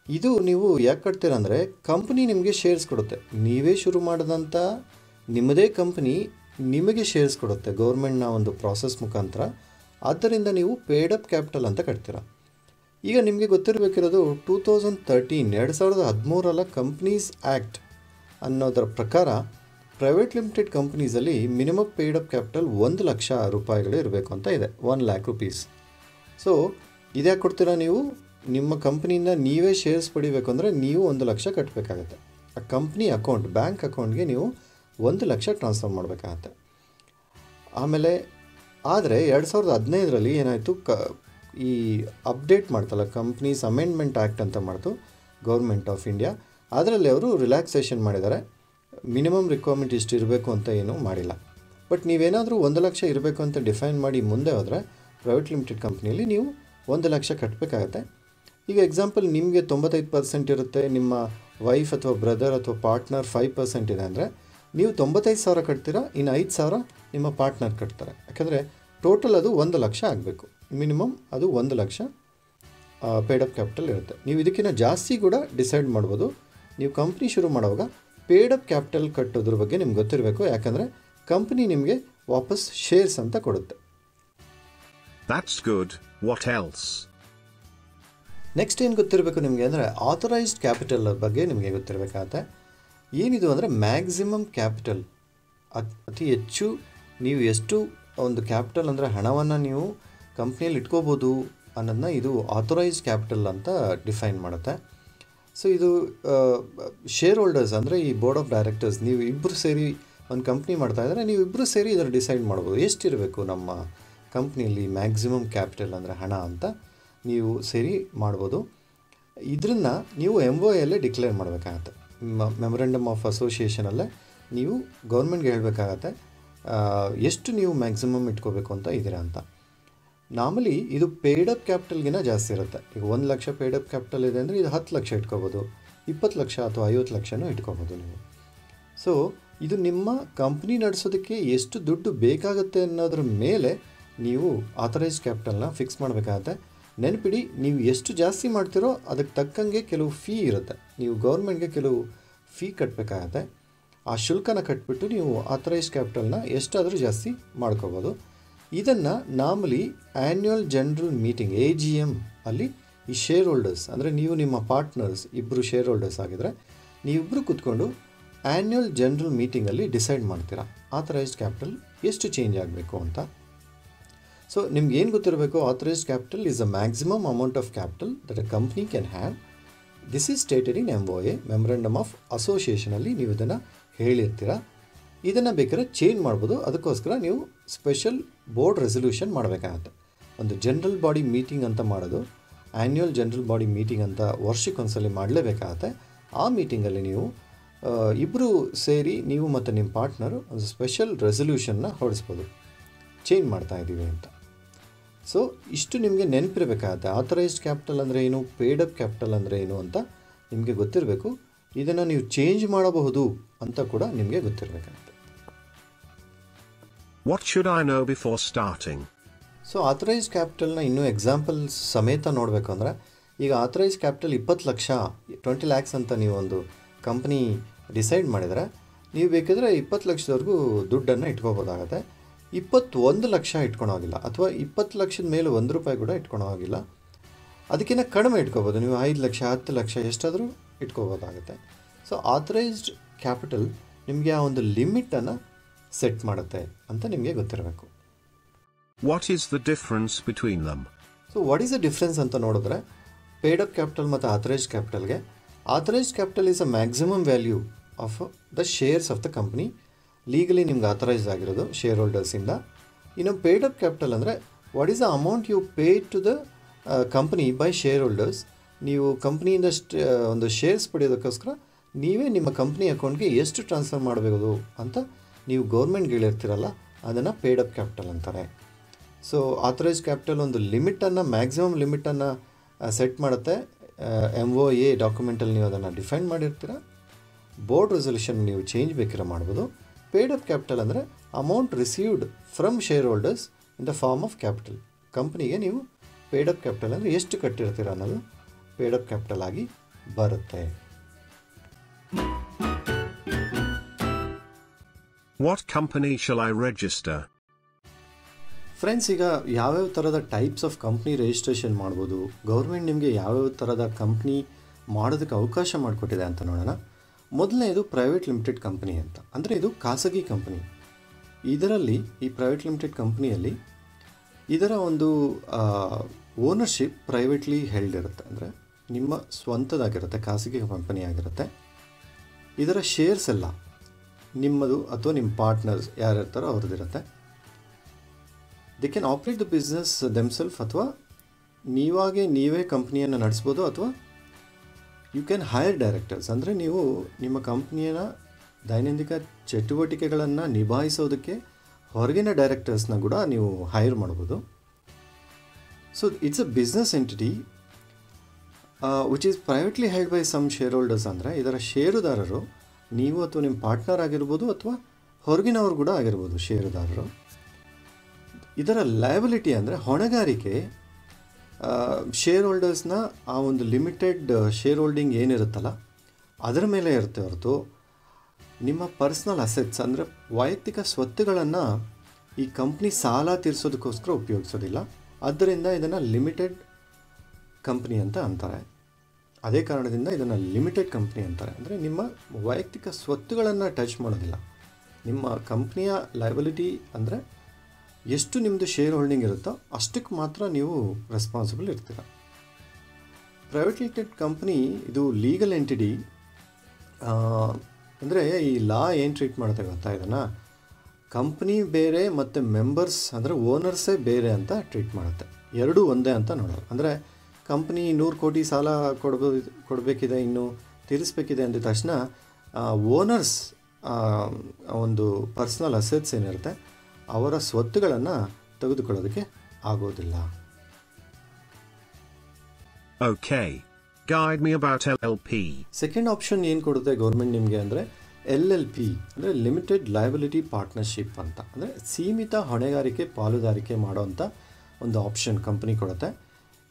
ಇದು ನೀವು ಯಾಕೆ ಕಟ್ತೀರಾ ಅಂದರೆ ಕಂಪ್ನಿ ನಿಮಗೆ ಶೇರ್ಸ್ ಕೊಡುತ್ತೆ. ನೀವೇ ಶುರು ಮಾಡಿದಂಥ ನಿಮ್ಮದೇ ಕಂಪ್ನಿ ನಿಮಗೆ ಶೇರ್ಸ್ ಕೊಡುತ್ತೆ ಗೌರ್ಮೆಂಟ್ನ ಒಂದು ಪ್ರಾಸೆಸ್ ಮುಖಾಂತರ. ಆದ್ದರಿಂದ ನೀವು ಪೇಡ್ ಅಪ್ ಕ್ಯಾಪಿಟಲ್ ಅಂತ ಕಟ್ತೀರಾ. ಈಗ ನಿಮಗೆ ಗೊತ್ತಿರಬೇಕಿರೋದು 2013 ಕಂಪ್ನೀಸ್ ಆ್ಯಕ್ಟ್ ಅನ್ನೋದರ ಪ್ರಕಾರ ಪ್ರೈವೇಟ್ ಲಿಮಿಟೆಡ್ ಕಂಪ್ನೀಸಲ್ಲಿ minimum paid up capital 1 lakh ರೂಪಾಯಿಗಳು ಇರಬೇಕು ಅಂತ ಇದೆ, 1 ಲ್ಯಾಕ್ ರುಪೀಸ್. ಸೊ ಇದ್ಯಾಕೆ ಕೊಡ್ತೀರಾ ನೀವು? ನಿಮ್ಮ ಕಂಪ್ನಿಯಿಂದ ನೀವೇ ಶೇರ್ಸ್ ಪಡಿಬೇಕು ಅಂದರೆ ನೀವು 1 ಲಕ್ಷ ಕಟ್ಟಬೇಕಾಗತ್ತೆ. ಆ ಕಂಪ್ನಿ ಅಕೌಂಟ್, ಬ್ಯಾಂಕ್ ಅಕೌಂಟ್ಗೆ ನೀವು 1 ಲಕ್ಷ ಟ್ರಾನ್ಸ್ಫರ್ ಮಾಡಬೇಕಾಗತ್ತೆ. ಆಮೇಲೆ ಆದರೆ 2015 ಏನಾಯಿತು, ಈ ಅಪ್ಡೇಟ್ ಮಾಡ್ತಲ್ಲ ಕಂಪ್ನೀಸ್ ಅಮೆಂಡ್ಮೆಂಟ್ ಆ್ಯಕ್ಟ್ ಅಂತ ಮಾಡ್ತು ಗೌರ್ಮೆಂಟ್ ಆಫ್ ಇಂಡಿಯಾ. ಅದರಲ್ಲಿ ಅವರು ರಿಲ್ಯಾಕ್ಸೇಷನ್ ಮಾಡಿದ್ದಾರೆ. ಮಿನಿಮಮ್ ರಿಕ್ವೈರ್ಮೆಂಟ್ ಇಷ್ಟು ಇರಬೇಕು ಅಂತ ಏನೂ ಮಾಡಿಲ್ಲ. ಬಟ್ ನೀವೇನಾದರೂ 1 ಲಕ್ಷ ಇರಬೇಕು ಅಂತ ಡಿಫೈನ್ ಮಾಡಿ ಮುಂದೆ ಹೋದರೆ ಪ್ರೈವೇಟ್ ಲಿಮಿಟೆಡ್ ಕಂಪ್ನಿಯಲ್ಲಿ ನೀವು 1 ಲಕ್ಷ ಕಟ್ಟಬೇಕಾಗತ್ತೆ. ಈಗ ಎಕ್ಸಾಂಪಲ್ ನಿಮಗೆ 95% ಇರುತ್ತೆ, ನಿಮ್ಮ ವೈಫ್ ಅಥವಾ ಬ್ರದರ್ ಅಥವಾ ಪಾರ್ಟ್ನರ್ 5% ಇದೆ ಅಂದರೆ ನೀವು 95,000 ಕಟ್ತೀರಾ, ಇನ್ನು 5,000 ನಿಮ್ಮ ಪಾರ್ಟ್ನರ್ ಕಟ್ತಾರೆ. ಯಾಕಂದರೆ ಟೋಟಲ್ ಅದು 1 ಲಕ್ಷ ಆಗಬೇಕು. ಮಿನಿಮಮ್ ಅದು 1 ಲಕ್ಷ ಪೇಡ್ ಅಪ್ ಕ್ಯಾಪಿಟಲ್ ಇರುತ್ತೆ. ನೀವು ಇದಕ್ಕಿಂತ ಜಾಸ್ತಿ ಕೂಡ ಡಿಸೈಡ್ ಮಾಡ್ಬೋದು. ನೀವು ಕಂಪ್ನಿ ಶುರು ಮಾಡುವಾಗ ಪೇಡ್ ಅಪ್ ಕ್ಯಾಪಿಟಲ್ ಕಟ್ಟೋದ್ರ ಬಗ್ಗೆ ನಿಮ್ಗೆ ಗೊತ್ತಿರಬೇಕು. ಯಾಕಂದರೆ ಕಂಪ್ನಿ ನಿಮಗೆ ವಾಪಸ್ ಶೇರ್ಸ್ ಅಂತ ಕೊಡುತ್ತೆ. That's good. What else? Next ಏನು ಗೊತ್ತಿರಬೇಕು ನಿಮಗೆ ಅಂದರೆ ಆಥರೈಸ್ಡ್ ಕ್ಯಾಪಿಟಲ್ ಬಗ್ಗೆ ನಿಮಗೆ ಗೊತ್ತಿರಬೇಕಾಗತ್ತೆ. ಏನಿದು ಅಂದರೆ ಮ್ಯಾಕ್ಸಿಮಮ್ ಕ್ಯಾಪಿಟಲ್, ಅತಿ ಹೆಚ್ಚು ನೀವು ಎಷ್ಟು ಒಂದು ಕ್ಯಾಪಿಟಲ್ ಅಂದರೆ ಹಣವನ್ನು ನೀವು ಕಂಪ್ನಿಯಲ್ಲಿ ಇಟ್ಕೋಬೋದು ಅನ್ನೋದನ್ನ ಇದು ಆಥರೈಸ್ಡ್ ಕ್ಯಾಪಿಟಲ್ ಅಂತ ಡಿಫೈನ್ ಮಾಡುತ್ತೆ. ಸೊ ಇದು ಶೇರ್ ಹೋಲ್ಡರ್ಸ್ ಅಂದರೆ ಈ ಬೋರ್ಡ್ ಆಫ್ ಡೈರೆಕ್ಟರ್ಸ್, ನೀವು ಇಬ್ಬರು ಸೇರಿ ಒಂದು ಕಂಪ್ನಿ ಮಾಡ್ತಾಯಿದ್ರೆ ನೀವು ಇಬ್ಬರು ಸೇರಿ ಇದನ್ನು ಡಿಸೈಡ್ ಮಾಡ್ಬೋದು ಎಷ್ಟಿರಬೇಕು ನಮ್ಮ ಕಂಪ್ನಿಯಲ್ಲಿ ಮ್ಯಾಕ್ಸಿಮಮ್ ಕ್ಯಾಪಿಟಲ್ ಅಂದರೆ ಹಣ ಅಂತ ನೀವು ಸೇರಿ ಮಾಡ್ಬೋದು. ಇದನ್ನು ನೀವು MOAಯಲ್ಲೇ ಡಿಕ್ಲೇರ್ ಮಾಡಬೇಕಾಗತ್ತೆ. ಮೆಮೊರಂಡಮ್ ಆಫ್ ಅಸೋಸಿಯೇಷನಲ್ಲೇ ನೀವು ಗೌರ್ಮೆಂಟ್ಗೆ ಹೇಳಬೇಕಾಗತ್ತೆ ಎಷ್ಟು ನೀವು ಮ್ಯಾಕ್ಸಿಮಮ್ ಇಟ್ಕೋಬೇಕು ಅಂತ ಇದ್ದೀರಾ ಅಂತ. ನಾರ್ಮಲಿ ಇದು ಪೇಡ್ ಅಪ್ ಕ್ಯಾಪಿಟಲ್ಗಿನ ಜಾಸ್ತಿ ಇರುತ್ತೆ. ಈಗ 1 ಲಕ್ಷ ಪೇಡ್ ಅಪ್ ಕ್ಯಾಪಿಟಲ್ ಇದೆ ಅಂದರೆ ಇದು 10 ಲಕ್ಷ ಇಟ್ಕೋಬೋದು, 20 ಲಕ್ಷ ಅಥವಾ 50 ಲಕ್ಷನೂ ಇಟ್ಕೋಬೋದು ನೀವು. ಸೊ ಇದು ನಿಮ್ಮ ಕಂಪ್ನಿ ನಡೆಸೋದಕ್ಕೆ ಎಷ್ಟು ದುಡ್ಡು ಬೇಕಾಗುತ್ತೆ ಅನ್ನೋದ್ರ ಮೇಲೆ ನೀವು ಆಥರೈಸ್ಡ್ ಕ್ಯಾಪಿಟಲ್ನ ಫಿಕ್ಸ್ ಮಾಡಬೇಕಾಗತ್ತೆ. ನೆನಪಿಡಿ, ನೀವು ಎಷ್ಟು ಜಾಸ್ತಿ ಮಾಡ್ತೀರೋ ಅದಕ್ಕೆ ತಕ್ಕಂಗೆ ಕೆಲವು ಫೀ ಇರುತ್ತೆ. ನೀವು ಗೌರ್ಮೆಂಟ್ಗೆ ಕೆಲವು ಫೀ ಕಟ್ಟಬೇಕಾಗತ್ತೆ. ಆ ಶುಲ್ಕನ ಕಟ್ಬಿಟ್ಟು ನೀವು ಆಥರೈಸ್ಡ್ ಕ್ಯಾಪಿಟಲ್ನ ಎಷ್ಟಾದರೂ ಜಾಸ್ತಿ ಮಾಡ್ಕೋಬೋದು. ಇದನ್ನು normally annual general meeting AGM ಅಲ್ಲಿ ಈ ಶೇರ್ ಹೋಲ್ಡರ್ಸ್ ಅಂದರೆ ನೀವು ನಿಮ್ಮ ಪಾರ್ಟ್ನರ್ಸ್ ಇಬ್ಬರು ಶೇರ್ ಹೋಲ್ಡರ್ಸ್ ಆಗಿದ್ರೆ ನೀವಿಬ್ಬರು ಕೂತ್ಕೊಂಡು ಆ್ಯನ್ಯುವಲ್ ಜನರಲ್ ಮೀಟಿಂಗಲ್ಲಿ ಡಿಸೈಡ್ ಮಾಡ್ತೀರಾ ಆಥರೈಸ್ಡ್ ಕ್ಯಾಪಿಟಲ್ ಎಷ್ಟು ಚೇಂಜ್ ಆಗಬೇಕು ಅಂತ. ಸೊ ನಿಮ್ಗೆ ಏನು ಗೊತ್ತಿರಬೇಕು, authorised capital is a maximum amount of capital that a company can have. This is stated in MOA memorandum of ಅಸೋಸಿಯೇಷನಲ್ಲಿ ನೀವು ಇದನ್ನು ಹೇಳಿರ್ತೀರ. ಇದನ್ನು ಬೇಕಾದ್ರೆ ಚೇಂಜ್ ಮಾಡ್ಬೋದು. ಅದಕ್ಕೋಸ್ಕರ ನೀವು ಸ್ಪೆಷಲ್ ಬೋರ್ಡ್ ರೆಸಲ್ಯೂಷನ್ ಮಾಡಬೇಕಾಗತ್ತೆ. ಒಂದು ಜನರಲ್ ಬಾಡಿ ಮೀಟಿಂಗ್ ಅಂತ ಮಾಡೋದು, ಆ್ಯನ್ಯುವಲ್ ಜನರಲ್ ಬಾಡಿ ಮೀಟಿಂಗ್ ಅಂತ ವರ್ಷಕ್ಕೊಂದ್ಸಲಿ ಮಾಡಲೇಬೇಕಾಗತ್ತೆ. ಆ ಮೀಟಿಂಗಲ್ಲಿ ನೀವು ಇಬ್ಬರು ಸೇರಿ ನೀವು ಮತ್ತು ನಿಮ್ಮ ಪಾರ್ಟ್ನರು ಒಂದು ಸ್ಪೆಷಲ್ ರೆಸಲ್ಯೂಷನ್ನ ಹೊರಡಿಸ್ಬೋದು, ಚೇಂಜ್ ಮಾಡ್ತಾ ಇದ್ದೀವಿ ಅಂತ. ಸೊ ಇಷ್ಟು ನಿಮಗೆ ನೆನಪಿರಬೇಕಾಗತ್ತೆ. ಆಥರೈಸ್ಡ್ ಕ್ಯಾಪಿಟಲ್ ಅಂದರೆ ಏನು, ಪೇಡ್ ಅಪ್ ಕ್ಯಾಪಿಟಲ್ ಅಂದರೆ ಏನು ಅಂತ ನಿಮಗೆ ಗೊತ್ತಿರಬೇಕು. ಇದನ್ನು ನೀವು ಚೇಂಜ್ ಮಾಡಬಹುದು ಅಂತ ಕೂಡ ನಿಮಗೆ ಗೊತ್ತಿರಬೇಕಾಗುತ್ತೆ. What should I know before starting? So ಆಥರೈಸ್ಡ್ ಕ್ಯಾಪಿಟಲ್ನ ಇನ್ನೂ ಎಕ್ಸಾಂಪಲ್ಸ್ ಸಮೇತ ನೋಡಬೇಕು ಅಂದರೆ, ಈಗ ಆಥರೈಸ್ಡ್ ಕ್ಯಾಪಿಟಲ್ 20 ಲಕ್ಷ 20 ಲ್ಯಾಕ್ಸ್ ಅಂತ ನೀವು ಒಂದು ಕಂಪ್ನಿ ಡಿಸೈಡ್ ಮಾಡಿದರೆ ನೀವು ಬೇಕಿದ್ರೆ 20 ಲಕ್ಷದವರೆಗೂ ದುಡ್ಡನ್ನು ಇಟ್ಕೋಬೋದಾಗತ್ತೆ. 21 ಲಕ್ಷ ಇಟ್ಕೊಳೋಗಿಲ್ಲ, ಅಥವಾ 20 ಲಕ್ಷದ ಮೇಲೆ 1 ರೂಪಾಯಿ ಕೂಡ ಇಟ್ಕೊಳೋಗಿಲ್ಲ. ಅದಕ್ಕಿಂತ ಕಡಿಮೆ ಇಟ್ಕೋಬೋದು. ನೀವು 5 ಲಕ್ಷ 10 ಲಕ್ಷ ಎಷ್ಟಾದರೂ ಇಟ್ಕೋಬೋದಾಗುತ್ತೆ. ಸೊ ಆಥರೈಸ್ಡ್ ಕ್ಯಾಪಿಟಲ್ ನಿಮಗೆ ಆ ಒಂದು ಲಿಮಿಟನ್ನು ಸೆಟ್ ಮಾಡುತ್ತೆ ಅಂತ ನಿಮಗೆ ಗೊತ್ತಿರಬೇಕು. What is the difference between them? So what is the difference ಅಂತ ನೋಡಿದ್ರೆ, ಪೇಡ್ ಅಪ್ ಕ್ಯಾಪಿಟಲ್ ಮತ್ತು ಆಥರೈಸ್ಡ್ ಕ್ಯಾಪಿಟಲ್ಗೆ, authorised capital is a maximum value of the shares of the company, legally ನಿಮ್ಗೆ ಆಥರೈಸ್ ಆಗಿರೋದು ಶೇರ್ ಹೋಲ್ಡರ್ಸಿಂದ. ಇನ್ನು ಪೇಡ್ ಅಪ್ ಕ್ಯಾಪಿಟಲ್ ಅಂದರೆ what is the amount you pay to the company by share holders. ನೀವು ಕಂಪ್ನಿಯಿಂದ ಒಂದು ಶೇರ್ಸ್ ಪಡೆಯೋದಕ್ಕೋಸ್ಕರ ನೀವೇ ನಿಮ್ಮ ಕಂಪ್ನಿ ಅಕೌಂಟ್ಗೆ ಎಷ್ಟು ಟ್ರಾನ್ಸ್ಫರ್ ಮಾಡಬೇಕು ಅಂತ ನೀವು ಗೌರ್ಮೆಂಟ್ಗೆ ಹೇಳಿರ್ತೀರಲ್ಲ, ಅದನ್ನು ಪೇಡ್ ಅಪ್ ಕ್ಯಾಪಿಟಲ್ ಅಂತಾರೆ. ಸೊ ಆಥರೈಸ್ಡ್ ಕ್ಯಾಪಿಟಲ್ ಒಂದು ಲಿಮಿಟನ್ನು, ಮ್ಯಾಕ್ಸಿಮಮ್ ಲಿಮಿಟನ್ನು ಸೆಟ್ ಮಾಡುತ್ತೆ. MOA ಡಾಕ್ಯುಮೆಂಟಲ್ಲಿ ನೀವು ಅದನ್ನು ಡಿಫೈನ್ ಮಾಡಿರ್ತೀರ. ಬೋರ್ಡ್ ರೆಸೊಲ್ಯೂಷನ್ ನೀವು ಚೇಂಜ್ ಬೇಕಿರೋ ಮಾಡ್ಬೋದು. ಪೇಡ್ ಅಪ್ ಕ್ಯಾಪಿಟಲ್ ಅಂದರೆ amount received from shareholders in the form of capital. ಕಂಪ್ನಿಗೆ ನೀವು ಪೇಡ್ ಅಪ್ ಕ್ಯಾಪಿಟಲ್ ಅಂದರೆ ಎಷ್ಟು ಕಟ್ಟಿರ್ತೀರ ಅನ್ನೋದು ಪೇಡ್ ಅಪ್ ಕ್ಯಾಪಿಟಲ್ ಆಗಿ ಬರುತ್ತೆ. What company shall I register? Friends, ಈಗ ಯಾವ್ಯಾವ ಥರದ ಟೈಪ್ಸ್ ಆಫ್ ಕಂಪ್ನಿ ರಿಜಿಸ್ಟ್ರೇಷನ್ ಮಾಡ್ಬೋದು, ಗೌರ್ಮೆಂಟ್ ನಿಮಗೆ ಯಾವ್ಯಾವ ಥರದ ಕಂಪ್ನಿ ಮಾಡೋದಕ್ಕೆ ಅವಕಾಶ ಮಾಡಿಕೊಟ್ಟಿದೆ ಅಂತ ನೋಡೋಣ. ಮೊದಲನೇದು ಪ್ರೈವೇಟ್ ಲಿಮಿಟೆಡ್ ಕಂಪ್ನಿ ಅಂತ. ಅಂದರೆ ಇದು ಖಾಸಗಿ ಕಂಪ್ನಿ. ಇದರಲ್ಲಿ ಈ ಪ್ರೈವೇಟ್ ಲಿಮಿಟೆಡ್ ಕಂಪ್ನಿಯಲ್ಲಿ ಇದರ ಒಂದು ಓನರ್ಶಿಪ್ ಪ್ರೈವೇಟ್ಲಿ ಹೆಲ್ಡ್ ಇರುತ್ತೆ. ಅಂದರೆ ನಿಮ್ಮ ಸ್ವಂತದಾಗಿರುತ್ತೆ, ಖಾಸಗಿ ಕಂಪನಿ ಆಗಿರುತ್ತೆ. ಇದರ ಶೇರ್ಸ್ ಎಲ್ಲ ನಿಮ್ಮದು ಅಥವಾ ನಿಮ್ಮ ಪಾರ್ಟ್ನರ್ಸ್ ಯಾರಿರ್ತಾರೋ ಅವ್ರದ್ದಿರುತ್ತೆ. They can operate the business themselves, ಅಥವಾ ನೀವೇ ಕಂಪ್ನಿಯನ್ನು ನಡೆಸ್ಬೋದು, ಅಥವಾ ಯು ಕ್ಯಾನ್ ಹೈರ್ ಡೈರೆಕ್ಟರ್ಸ್. ಅಂದರೆ ನೀವು ನಿಮ್ಮ ಕಂಪ್ನಿಯ ದೈನಂದಿನ ಚಟುವಟಿಕೆಗಳನ್ನು ನಿಭಾಯಿಸೋದಕ್ಕೆ ಹೊರಗಿನ ಡೈರೆಕ್ಟರ್ಸ್ನ ಕೂಡ ನೀವು ಹೈರ್ ಮಾಡ್ಬೋದು. So it's a business entity which is privately held by some shareholders. ಅಂದರೆ ಇದರ ಷೇರುದಾರರು ನೀವು ಅಥವಾ ನಿಮ್ಮ ಪಾರ್ಟ್ನರ್ ಆಗಿರ್ಬೋದು, ಅಥವಾ ಹೊರಗಿನವರು ಕೂಡ ಆಗಿರ್ಬೋದು ಷೇರುದಾರರು. ಇದರ ಲಯಬಿಲಿಟಿ ಅಂದರೆ ಹೊಣೆಗಾರಿಕೆ ಶೇರ್ ಹೋಲ್ಡರ್ಸ್ನ ಆ ಒಂದು ಲಿಮಿಟೆಡ್ ಶೇರ್ ಹೋಲ್ಡಿಂಗ್ ಏನಿರುತ್ತಲ್ಲ ಅದರ ಮೇಲೆ ಇರುತ್ತೆ ಹೊರತು ನಿಮ್ಮ ಪರ್ಸ್ನಲ್ ಅಸೆಟ್ಸ್ ಅಂದರೆ ವೈಯಕ್ತಿಕ ಸ್ವತ್ತುಗಳನ್ನು ಈ ಕಂಪ್ನಿ ಸಾಲ ತೀರಿಸೋದಕ್ಕೋಸ್ಕರ ಉಪಯೋಗಿಸೋದಿಲ್ಲ. ಆದ್ದರಿಂದ ಇದನ್ನು ಲಿಮಿಟೆಡ್ ಕಂಪ್ನಿ ಅಂತ ಅಂತಾರೆ. ಅದೇ ಕಾರಣದಿಂದ ಇದನ್ನು ಲಿಮಿಟೆಡ್ ಕಂಪ್ನಿ ಅಂತಾರೆ. ಅಂದರೆ ನಿಮ್ಮ ವೈಯಕ್ತಿಕ ಸ್ವತ್ತುಗಳನ್ನು ಟಚ್ ಮಾಡೋದಿಲ್ಲ. ನಿಮ್ಮ ಕಂಪ್ನಿಯ ಲಯಬಿಲಿಟಿ ಅಂದರೆ ಎಷ್ಟು ನಿಮ್ಮದು ಶೇರ್ ಹೋಲ್ಡಿಂಗ್ ಇರುತ್ತೋ ಅಷ್ಟಕ್ಕೆ ಮಾತ್ರ ನೀವು ರೆಸ್ಪಾನ್ಸಿಬಲ್ ಇರ್ತೀರ. ಪ್ರೈವೇಟ್ ಲಿಮಿಟೆಡ್ ಕಂಪ್ನಿ ಇದು ಲೀಗಲ್ ಎಂಟಿಟಿ. ಅಂದರೆ ಈ ಲಾ ಏನು ಟ್ರೀಟ್ ಮಾಡುತ್ತೆ ಗೊತ್ತಾ, ಇದನ್ನು ಕಂಪ್ನಿ ಬೇರೆ ಮತ್ತು ಮೆಂಬರ್ಸ್ ಅಂದರೆ ಓನರ್ಸೇ ಬೇರೆ ಅಂತ ಟ್ರೀಟ್ ಮಾಡುತ್ತೆ. ಎರಡೂ ಒಂದೇ ಅಂತ ನೋಡೋದು. ಅಂದರೆ ಕಂಪ್ನಿ 100 ಕೋಟಿ ಸಾಲ ಕೊಡಬೇಕಿದೆ, ಇನ್ನು ತೀರಿಸಬೇಕಿದೆ ಅಂದ ತಕ್ಷಣ ಓನರ್ಸ್ ಒಂದು ಪರ್ಸ್ನಲ್ ಅಸೆಟ್ಸ್ ಏನಿರುತ್ತೆ ಅವರ ಸ್ವತ್ತುಗಳನ್ನು ತೆಗೆದುಕೊಳ್ಳೋದಕ್ಕೆ ಆಗೋದಿಲ್ಲ. Okay, guide me about LLP. Second option ಏನು ಕೊಡುತ್ತೆ ಗೌರ್ಮೆಂಟ್ ನಿಮಗೆ ಅಂದರೆ LLP ಅಂದರೆ ಲಿಮಿಟೆಡ್ ಲಯಬಿಲಿಟಿ ಪಾರ್ಟ್ನರ್ಶಿಪ್ ಅಂತ. ಅಂದರೆ ಸೀಮಿತ ಹೊಣೆಗಾರಿಕೆ ಪಾಲುದಾರಿಕೆ ಮಾಡೋವಂಥ ಒಂದು ಆಪ್ಷನ್ ಕಂಪ್ನಿ ಕೊಡುತ್ತೆ.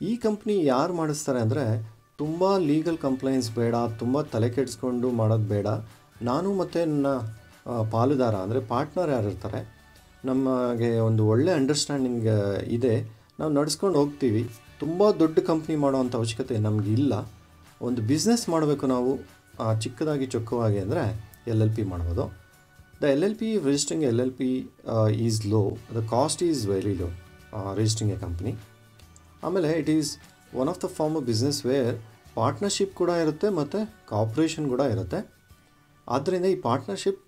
ಈ ಕಂಪ್ನಿ ಯಾರು ಮಾಡಿಸ್ತಾರೆ ಅಂದರೆ ತುಂಬ ಲೀಗಲ್ ಕಂಪ್ಲೈನ್ಸ್ ಬೇಡ, ತುಂಬ ತಲೆ ಕೆಡಿಸ್ಕೊಂಡು ಮಾಡೋದು ಬೇಡ. ನಾನು ಮತ್ತು ನನ್ನ ಪಾಲುದಾರ ಅಂದರೆ ಪಾರ್ಟ್ನರ್ ಯಾರಿರ್ತಾರೆ ನಮಗೆ ಒಂದು ಒಳ್ಳೆ ಅಂಡರ್ಸ್ಟ್ಯಾಂಡಿಂಗ್ ಇದೆ, ನಾವು ನಡೆಸ್ಕೊಂಡು ಹೋಗ್ತೀವಿ. ತುಂಬ ದೊಡ್ಡ ಕಂಪ್ನಿ ಮಾಡೋವಂಥ ಅವಶ್ಯಕತೆ ನಮಗಿಲ್ಲ. ಒಂದು ಬಿಸ್ನೆಸ್ ಮಾಡಬೇಕು ನಾವು ಚಿಕ್ಕದಾಗಿ ಚೊಕ್ಕವಾಗಿ ಅಂದರೆ LLP ಮಾಡ್ಬೋದು. The LLP registering LLP is low, the cost is very low registering a company. ಆಮೇಲೆ it is one of the form of business where partnership ಕೂಡ ಇರುತ್ತೆ ಮತ್ತು ಕಾಪ್ರೇಷನ್ ಕೂಡ ಇರುತ್ತೆ. ಆದ್ದರಿಂದ ಈ ಪಾರ್ಟ್ನರ್ಶಿಪ್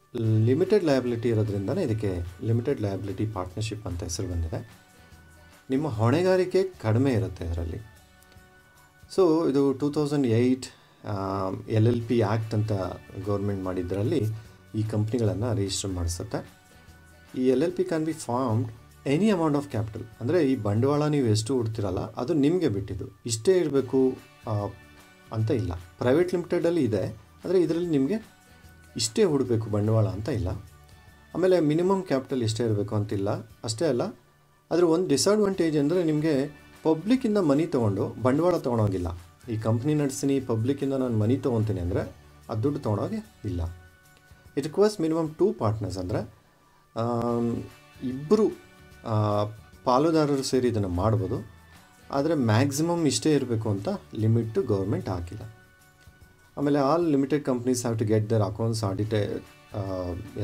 ಲಿಮಿಟೆಡ್ ಲಯಬಿಲಿಟಿ ಇರೋದ್ರಿಂದನೇ ಇದಕ್ಕೆ ಲಿಮಿಟೆಡ್ ಲಯಬಿಲಿಟಿ ಪಾರ್ಟ್ನರ್ಶಿಪ್ ಅಂತ ಹೆಸರು ಬಂದಿದೆ. ನಿಮ್ಮ ಹೊಣೆಗಾರಿಕೆ ಕಡಿಮೆ ಇರುತ್ತೆ ಇದರಲ್ಲಿ. ಸೊ ಇದು 2008 LLP ಆ್ಯಕ್ಟ್ ಅಂತ ಗೌರ್ಮೆಂಟ್ ಮಾಡಿದ್ದರಲ್ಲಿ ಈ ಕಂಪ್ನಿಗಳನ್ನು ರಿಜಿಸ್ಟರ್ ಮಾಡಿಸುತ್ತೆ. ಈ LLP can be formed any amount of capital. ಅಂದರೆ ಈ ಬಂಡವಾಳ ನೀವು ಎಷ್ಟು ಹೂಡ್ತಿರಲ್ಲ ಅದು ನಿಮಗೆ ಬಿಟ್ಟಿದ್ದು, ಇಷ್ಟೇ ಇರಬೇಕು ಅಂತ ಇಲ್ಲ. ಪ್ರೈವೇಟ್ ಲಿಮಿಟೆಡಲ್ಲಿ ಇದೆ, ಆದರೆ ಇದರಲ್ಲಿ ನಿಮಗೆ ಇಷ್ಟೇ ಹೂಡಬೇಕು ಬಂಡವಾಳ ಅಂತ ಇಲ್ಲ. ಆಮೇಲೆ ಮಿನಿಮಮ್ ಕ್ಯಾಪಿಟಲ್ ಎಷ್ಟೇ ಇರಬೇಕು ಅಂತಿಲ್ಲ. ಅಷ್ಟೇ ಅಲ್ಲ, ಅದರ ಒಂದು ಡಿಸಡ್ವಾಂಟೇಜ್ ಅಂದರೆ ನಿಮಗೆ ಪಬ್ಲಿಕ್ಕಿಂದ ಮನಿ ತೊಗೊಂಡು ಬಂಡವಾಳ ತೊಗೊಳೋಗಿಲ್ಲ. ಈ ಕಂಪ್ನಿ ನಡೆಸ್ತೀನಿ, ಪಬ್ಲಿಕ್ಕಿಂದ ನಾನು ಮನಿ ತೊಗೊತೀನಿ ಅಂದರೆ ಅದು ದುಡ್ಡು ತೊಗೊಳೋಗೆ ಇಲ್ಲ. It requires minimum 2 partners. ಅಂದರೆ ಇಬ್ಬರು ಪಾಲುದಾರರು ಸೇರಿ ಇದನ್ನು ಮಾಡ್ಬೋದು. ಆದರೆ ಮ್ಯಾಕ್ಸಿಮಮ್ ಇಷ್ಟೇ ಇರಬೇಕು ಅಂತ ಲಿಮಿಟ್ಟು ಗೌರ್ಮೆಂಟ್ ಹಾಕಿಲ್ಲ. ಆಮೇಲೆ all limited companies have to get their accounts audited.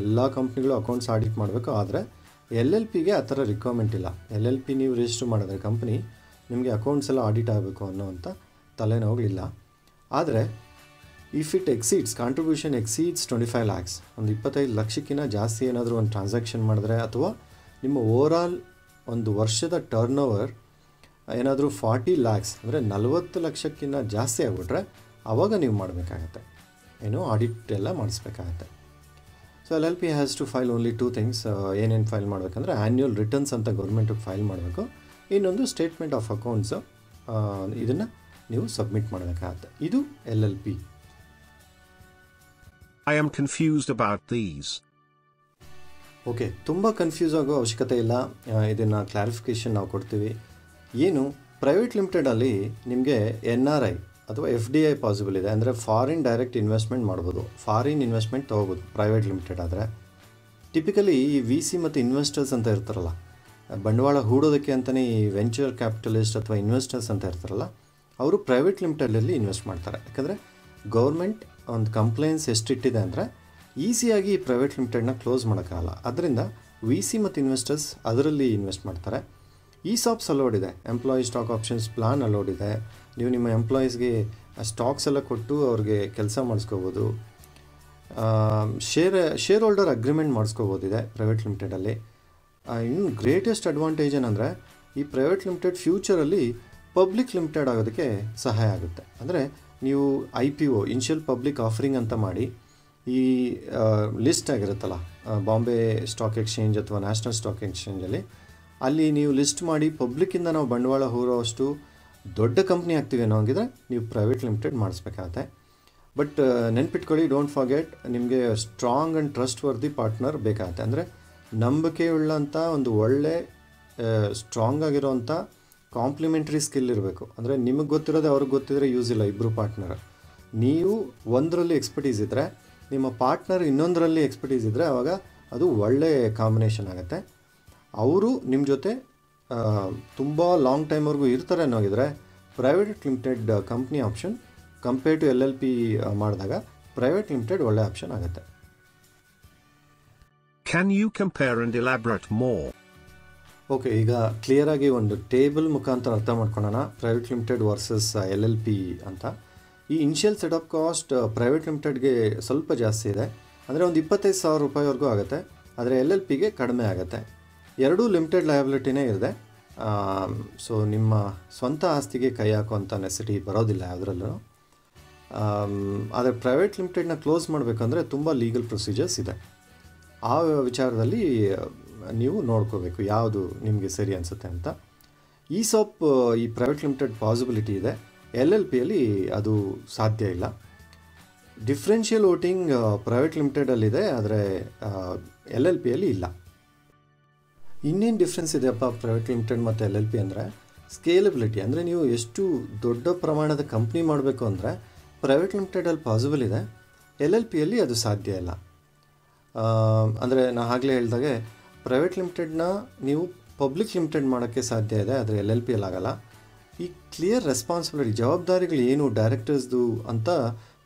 ಎಲ್ಲ ಕಂಪ್ನಿಗಳು ಅಕೌಂಟ್ಸ್ ಆಡಿಟ್ ಮಾಡಬೇಕು. ಆದರೆ LLPಗೆ ಆ ಥರ ರಿಕ್ವೈರ್ಮೆಂಟ್ ಇಲ್ಲ. LLP ನೀವು ರಿಜಿಸ್ಟರ್ ಮಾಡಿದ್ರೆ ಕಂಪ್ನಿ ನಿಮಗೆ ಅಕೌಂಟ್ಸ್ ಎಲ್ಲ ಆಡಿಟ್ ಆಗಬೇಕು ಅನ್ನೋವಂಥ ತಲೆನೋವುಗಳಿಲ್ಲ. ಆದರೆ if it exceeds contribution exceeds 25 lakhs, ಒಂದು 25 ಲಕ್ಷಕ್ಕಿಂತ ಜಾಸ್ತಿ ಏನಾದರೂ ಒಂದು ಟ್ರಾನ್ಸಾಕ್ಷನ್ ಮಾಡಿದ್ರೆ, ಅಥವಾ ನಿಮ್ಮ ಓವರಾಲ್ ಒಂದು ವರ್ಷದ ಟರ್ನ್ ಓವರ್ ಏನಾದರೂ 40 lakhs ಅಂದರೆ 40 ಲಕ್ಷಕ್ಕಿಂತ ಜಾಸ್ತಿ ಆಗಿಬಿಟ್ರೆ ಆವಾಗ ನೀವು ಮಾಡಬೇಕಾಗತ್ತೆ, ಆಡಿಟ್ ಎಲ್ಲ ಮಾಡಿಸ್ಬೇಕಾಗತ್ತೆ. So LLP has to file only 2 things. ಏನೇನು ಫೈಲ್ ಮಾಡಬೇಕಂದ್ರೆ ಆ್ಯನ್ಯುವಲ್ ರಿಟರ್ನ್ಸ್ ಅಂತ ಗೌರ್ಮೆಂಟಿಗೆ ಫೈಲ್ ಮಾಡಬೇಕು, ಇನ್ನೊಂದು ಸ್ಟೇಟ್ಮೆಂಟ್ ಆಫ್ ಅಕೌಂಟ್ಸು, ಇದನ್ನು ನೀವು ಸಬ್ಮಿಟ್ ಮಾಡಬೇಕಾಗತ್ತೆ. ಇದು LLP. I am confused about these. Okay, ತುಂಬ ಕನ್ಫ್ಯೂಸ್ ಆಗೋ ಅವಶ್ಯಕತೆ ಇಲ್ಲ. ಇದನ್ನು ಕ್ಲಾರಿಫಿಕೇಷನ್ ನಾವು ಕೊಡ್ತೀವಿ. ಏನು ಪ್ರೈವೇಟ್ ಲಿಮಿಟೆಡಲ್ಲಿ ನಿಮಗೆ NRI ಅಥವಾ FDI ಪಾಸಿಬಲ್ ಇದೆ, ಅಂದರೆ ಫಾರಿನ್ ಡೈರೆಕ್ಟ್ ಇನ್ವೆಸ್ಟ್ಮೆಂಟ್ ಮಾಡ್ಬೋದು, ಫಾರಿನ್ ಇನ್ವೆಸ್ಟ್ಮೆಂಟ್ ತೊಗೋಬೋದು ಪ್ರೈವೇಟ್ ಲಿಮಿಟೆಡ್ ಆದರೆ. ಟಿಪಿಕಲಿ ಈ VC ಮತ್ತು ಇನ್ವೆಸ್ಟರ್ಸ್ ಅಂತ ಇರ್ತಾರಲ್ಲ, ಬಂಡವಾಳ ಹೂಡೋದಕ್ಕೆ ಅಂತಲೇ ಈ ವೆಂಚರ್ ಕ್ಯಾಪಿಟಲಿಸ್ಟ್ ಅಥವಾ ಇನ್ವೆಸ್ಟರ್ಸ್ ಅಂತ ಇರ್ತಾರಲ್ಲ, ಅವರು ಪ್ರೈವೇಟ್ ಲಿಮಿಟೆಡಲ್ಲಿ ಇನ್ವೆಸ್ಟ್ ಮಾಡ್ತಾರೆ. ಯಾಕಂದರೆ ಗೌರ್ಮೆಂಟ್ ಒಂದು ಕಂಪ್ಲೇನ್ಸ್ ಎಷ್ಟಿಟ್ಟಿದೆ ಅಂದರೆ ಈಸಿಯಾಗಿ ಪ್ರೈವೇಟ್ ಲಿಮಿಟೆಡ್ನ ಕ್ಲೋಸ್ ಮಾಡೋಕ್ಕಾಗಲ್ಲ. ಅದರಿಂದ VC ಮತ್ತು ಇನ್ವೆಸ್ಟರ್ಸ್ ಅದರಲ್ಲಿ ಇನ್ವೆಸ್ಟ್ ಮಾಡ್ತಾರೆ. ESOPs ಅಲೋಡ್ ಇದೆ, employee stock options plan allowed ಇದೆ. ನೀವು ನಿಮ್ಮ ಎಂಪ್ಲಾಯೀಸ್ಗೆ ಸ್ಟಾಕ್ಸ್ ಎಲ್ಲ ಕೊಟ್ಟು ಅವ್ರಿಗೆ ಕೆಲಸ ಮಾಡಿಸ್ಕೋಬೋದು. ಶೇರ್ ಹೋಲ್ಡರ್ ಅಗ್ರಿಮೆಂಟ್ ಮಾಡಿಸ್ಕೋಬೋದಿದೆ ಪ್ರೈವೇಟ್ ಲಿಮಿಟೆಡಲ್ಲಿ. ಇನ್ನು ಗ್ರೇಟೆಸ್ಟ್ ಅಡ್ವಾಂಟೇಜ್ ಏನಂದರೆ ಈ ಪ್ರೈವೇಟ್ ಲಿಮಿಟೆಡ್ ಫ್ಯೂಚರಲ್ಲಿ ಪಬ್ಲಿಕ್ ಲಿಮಿಟೆಡ್ ಆಗೋದಕ್ಕೆ ಸಹಾಯ ಆಗುತ್ತೆ. ಅಂದರೆ ನೀವು IPO ಇನಿಷಿಯಲ್ ಪಬ್ಲಿಕ್ ಆಫರಿಂಗ್ ಅಂತ ಮಾಡಿ ಈ ಲಿಸ್ಟ್ ಆಗಿರುತ್ತಲ್ಲ ಬಾಂಬೆ ಸ್ಟಾಕ್ ಎಕ್ಸ್ಚೇಂಜ್ ಅಥವಾ ನ್ಯಾಷನಲ್ ಸ್ಟಾಕ್ ಎಕ್ಸ್ಚೇಂಜಲ್ಲಿ, ಅಲ್ಲಿ ನೀವು ಲಿಸ್ಟ್ ಮಾಡಿ ಪಬ್ಲಿಕ್ಕಿಂದ ನಾವು ಬಂಡವಾಳ ಹೂರೋವಷ್ಟು ದೊಡ್ಡ ಕಂಪ್ನಿ ಆಗ್ತೀವಿ ಅನ್ನೋ ಹಂಗಿದ್ರೆ ನೀವು ಪ್ರೈವೇಟ್ ಲಿಮಿಟೆಡ್ ಮಾಡಿಸ್ಬೇಕಾಗತ್ತೆ. ಬಟ್ ನೆನ್ಪಿಟ್ಕೊಳ್ಳಿ, ಡೋಂಟ್ ಫಾರ್ಗೆಟ್, ನಿಮಗೆ strong and trust worthy partner ಬೇಕಾಗತ್ತೆ. ಅಂದರೆ ನಂಬಿಕೆಯುಳ್ಳಂಥ ಒಂದು ಒಳ್ಳೆ ಸ್ಟ್ರಾಂಗ್ ಆಗಿರೋವಂಥ ಕಾಂಪ್ಲಿಮೆಂಟ್ರಿ ಸ್ಕಿಲ್ ಇರಬೇಕು. ಅಂದರೆ ನಿಮಗೆ ಗೊತ್ತಿರೋದೇ ಅವ್ರಿಗೆ ಗೊತ್ತಿದ್ರೆ ಯೂಸ್ ಇಲ್ಲ. ಇಬ್ಬರು ಪಾರ್ಟ್ನರ್, ನೀವು ಒಂದರಲ್ಲಿ ಎಕ್ಸ್ಪರ್ಟೀಸ್ ಇದ್ದರೆ ನಿಮ್ಮ ಪಾರ್ಟ್ನರ್ ಇನ್ನೊಂದರಲ್ಲಿ ಎಕ್ಸ್ಪರ್ಟೀಸ್ ಇದ್ದರೆ ಆವಾಗ ಅದು ಒಳ್ಳೆ ಕಾಂಬಿನೇಷನ್ ಆಗುತ್ತೆ. ಅವರು ನಿಮ್ಮ ಜೊತೆ ತುಂಬ ಲಾಂಗ್ ಟೈಮ್ವರೆಗೂ ಇರ್ತಾರೆ ಅನ್ನೋಗಿದ್ರೆ private limited company option compare to LLP ಮಾಡಿದಾಗ ಪ್ರೈವೇಟ್ ಲಿಮಿಟೆಡ್ ಒಳ್ಳೆ ಆಪ್ಷನ್ ಆಗುತ್ತೆ. Can you compare and elaborate more? Okay, ಈಗ ಕ್ಲಿಯರಾಗಿ ಒಂದು ಟೇಬಲ್ ಮುಖಾಂತರ ಅರ್ಥ ಮಾಡ್ಕೊಳ್ಳೋಣ ಪ್ರೈವೇಟ್ ಲಿಮಿಟೆಡ್ ವರ್ಸಸ್ LLP ಅಂತ. ಈ ಇನಿಷಿಯಲ್ ಸೆಟಪ್ ಕಾಸ್ಟ್ ಪ್ರೈವೇಟ್ ಲಿಮಿಟೆಡ್ಗೆ ಸ್ವಲ್ಪ ಜಾಸ್ತಿ ಇದೆ, ಅಂದರೆ ಒಂದು 25,000 ರೂಪಾಯಿವರೆಗೂ ಆಗುತ್ತೆ. ಆದರೆ LLPಗೆ ಕಡಿಮೆ ಆಗುತ್ತೆ. ಎರಡೂ ಲಿಮಿಟೆಡ್ ಲಯಬಿಲಿಟಿನೇ ಇದೆ. ಸೊ ನಿಮ್ಮ ಸ್ವಂತ ಆಸ್ತಿಗೆ ಕೈ ಹಾಕುವಂಥ ನೆಸಿಟಿ ಬರೋದಿಲ್ಲ ಯಾವುದ್ರಲ್ಲೂ. ಆದರೆ ಪ್ರೈವೇಟ್ ಲಿಮಿಟೆಡ್ನ ಕ್ಲೋಸ್ ಮಾಡಬೇಕಂದ್ರೆ ತುಂಬ ಲೀಗಲ್ ಪ್ರೊಸೀಜರ್ಸ್ ಇದೆ. ಆ ವಿಚಾರದಲ್ಲಿ ನೀವು ನೋಡ್ಕೋಬೇಕು ಯಾವುದು ನಿಮಗೆ ಸರಿ ಅನಿಸುತ್ತೆ ಅಂತ. ESOP ಈ ಪ್ರೈವೇಟ್ ಲಿಮಿಟೆಡ್ ಪಾಸಿಬಿಲಿಟಿ ಇದೆ, LLPಯಲ್ಲಿ ಅದು ಸಾಧ್ಯ ಇಲ್ಲ. ಡಿಫ್ರೆನ್ಷಿಯಲ್ ವೋಟಿಂಗ್ ಪ್ರೈವೇಟ್ ಲಿಮಿಟೆಡಲ್ಲಿದೆ, ಆದರೆ LLPಯಲ್ಲಿ ಇಲ್ಲ. ಇನ್ನೇನು ಡಿಫ್ರೆನ್ಸ್ ಇದೆಯಪ್ಪ ಪ್ರೈವೇಟ್ ಲಿಮಿಟೆಡ್ ಮತ್ತು LLP ಅಂದರೆ ಸ್ಕೇಲಬಿಲಿಟಿ. ಅಂದರೆ ನೀವು ಎಷ್ಟು ದೊಡ್ಡ ಪ್ರಮಾಣದ ಕಂಪ್ನಿ ಮಾಡಬೇಕು ಅಂದರೆ ಪ್ರೈವೇಟ್ ಲಿಮಿಟೆಡಲ್ಲಿ ಪಾಸಿಬಲ್ ಇದೆ, LLPಯಲ್ಲಿ ಅದು ಸಾಧ್ಯ ಇಲ್ಲ. ಅಂದರೆ ನಾನು ಆಗಲೇ ಹೇಳಿದಾಗೆ ಪ್ರೈವೇಟ್ ಲಿಮಿಟೆಡ್ನ ನೀವು ಪಬ್ಲಿಕ್ ಲಿಮಿಟೆಡ್ ಮಾಡೋಕ್ಕೆ ಸಾಧ್ಯ ಇದೆ, ಆದರೆ LLPಯಲ್ಲಿ ಆಗಲ್ಲ. ಈ ಕ್ಲಿಯರ್ ರೆಸ್ಪಾನ್ಸಿಬಿಲಿಟಿ, ಜವಾಬ್ದಾರಿಗಳು ಏನು ಡೈರೆಕ್ಟರ್ಸ್ದು ಅಂತ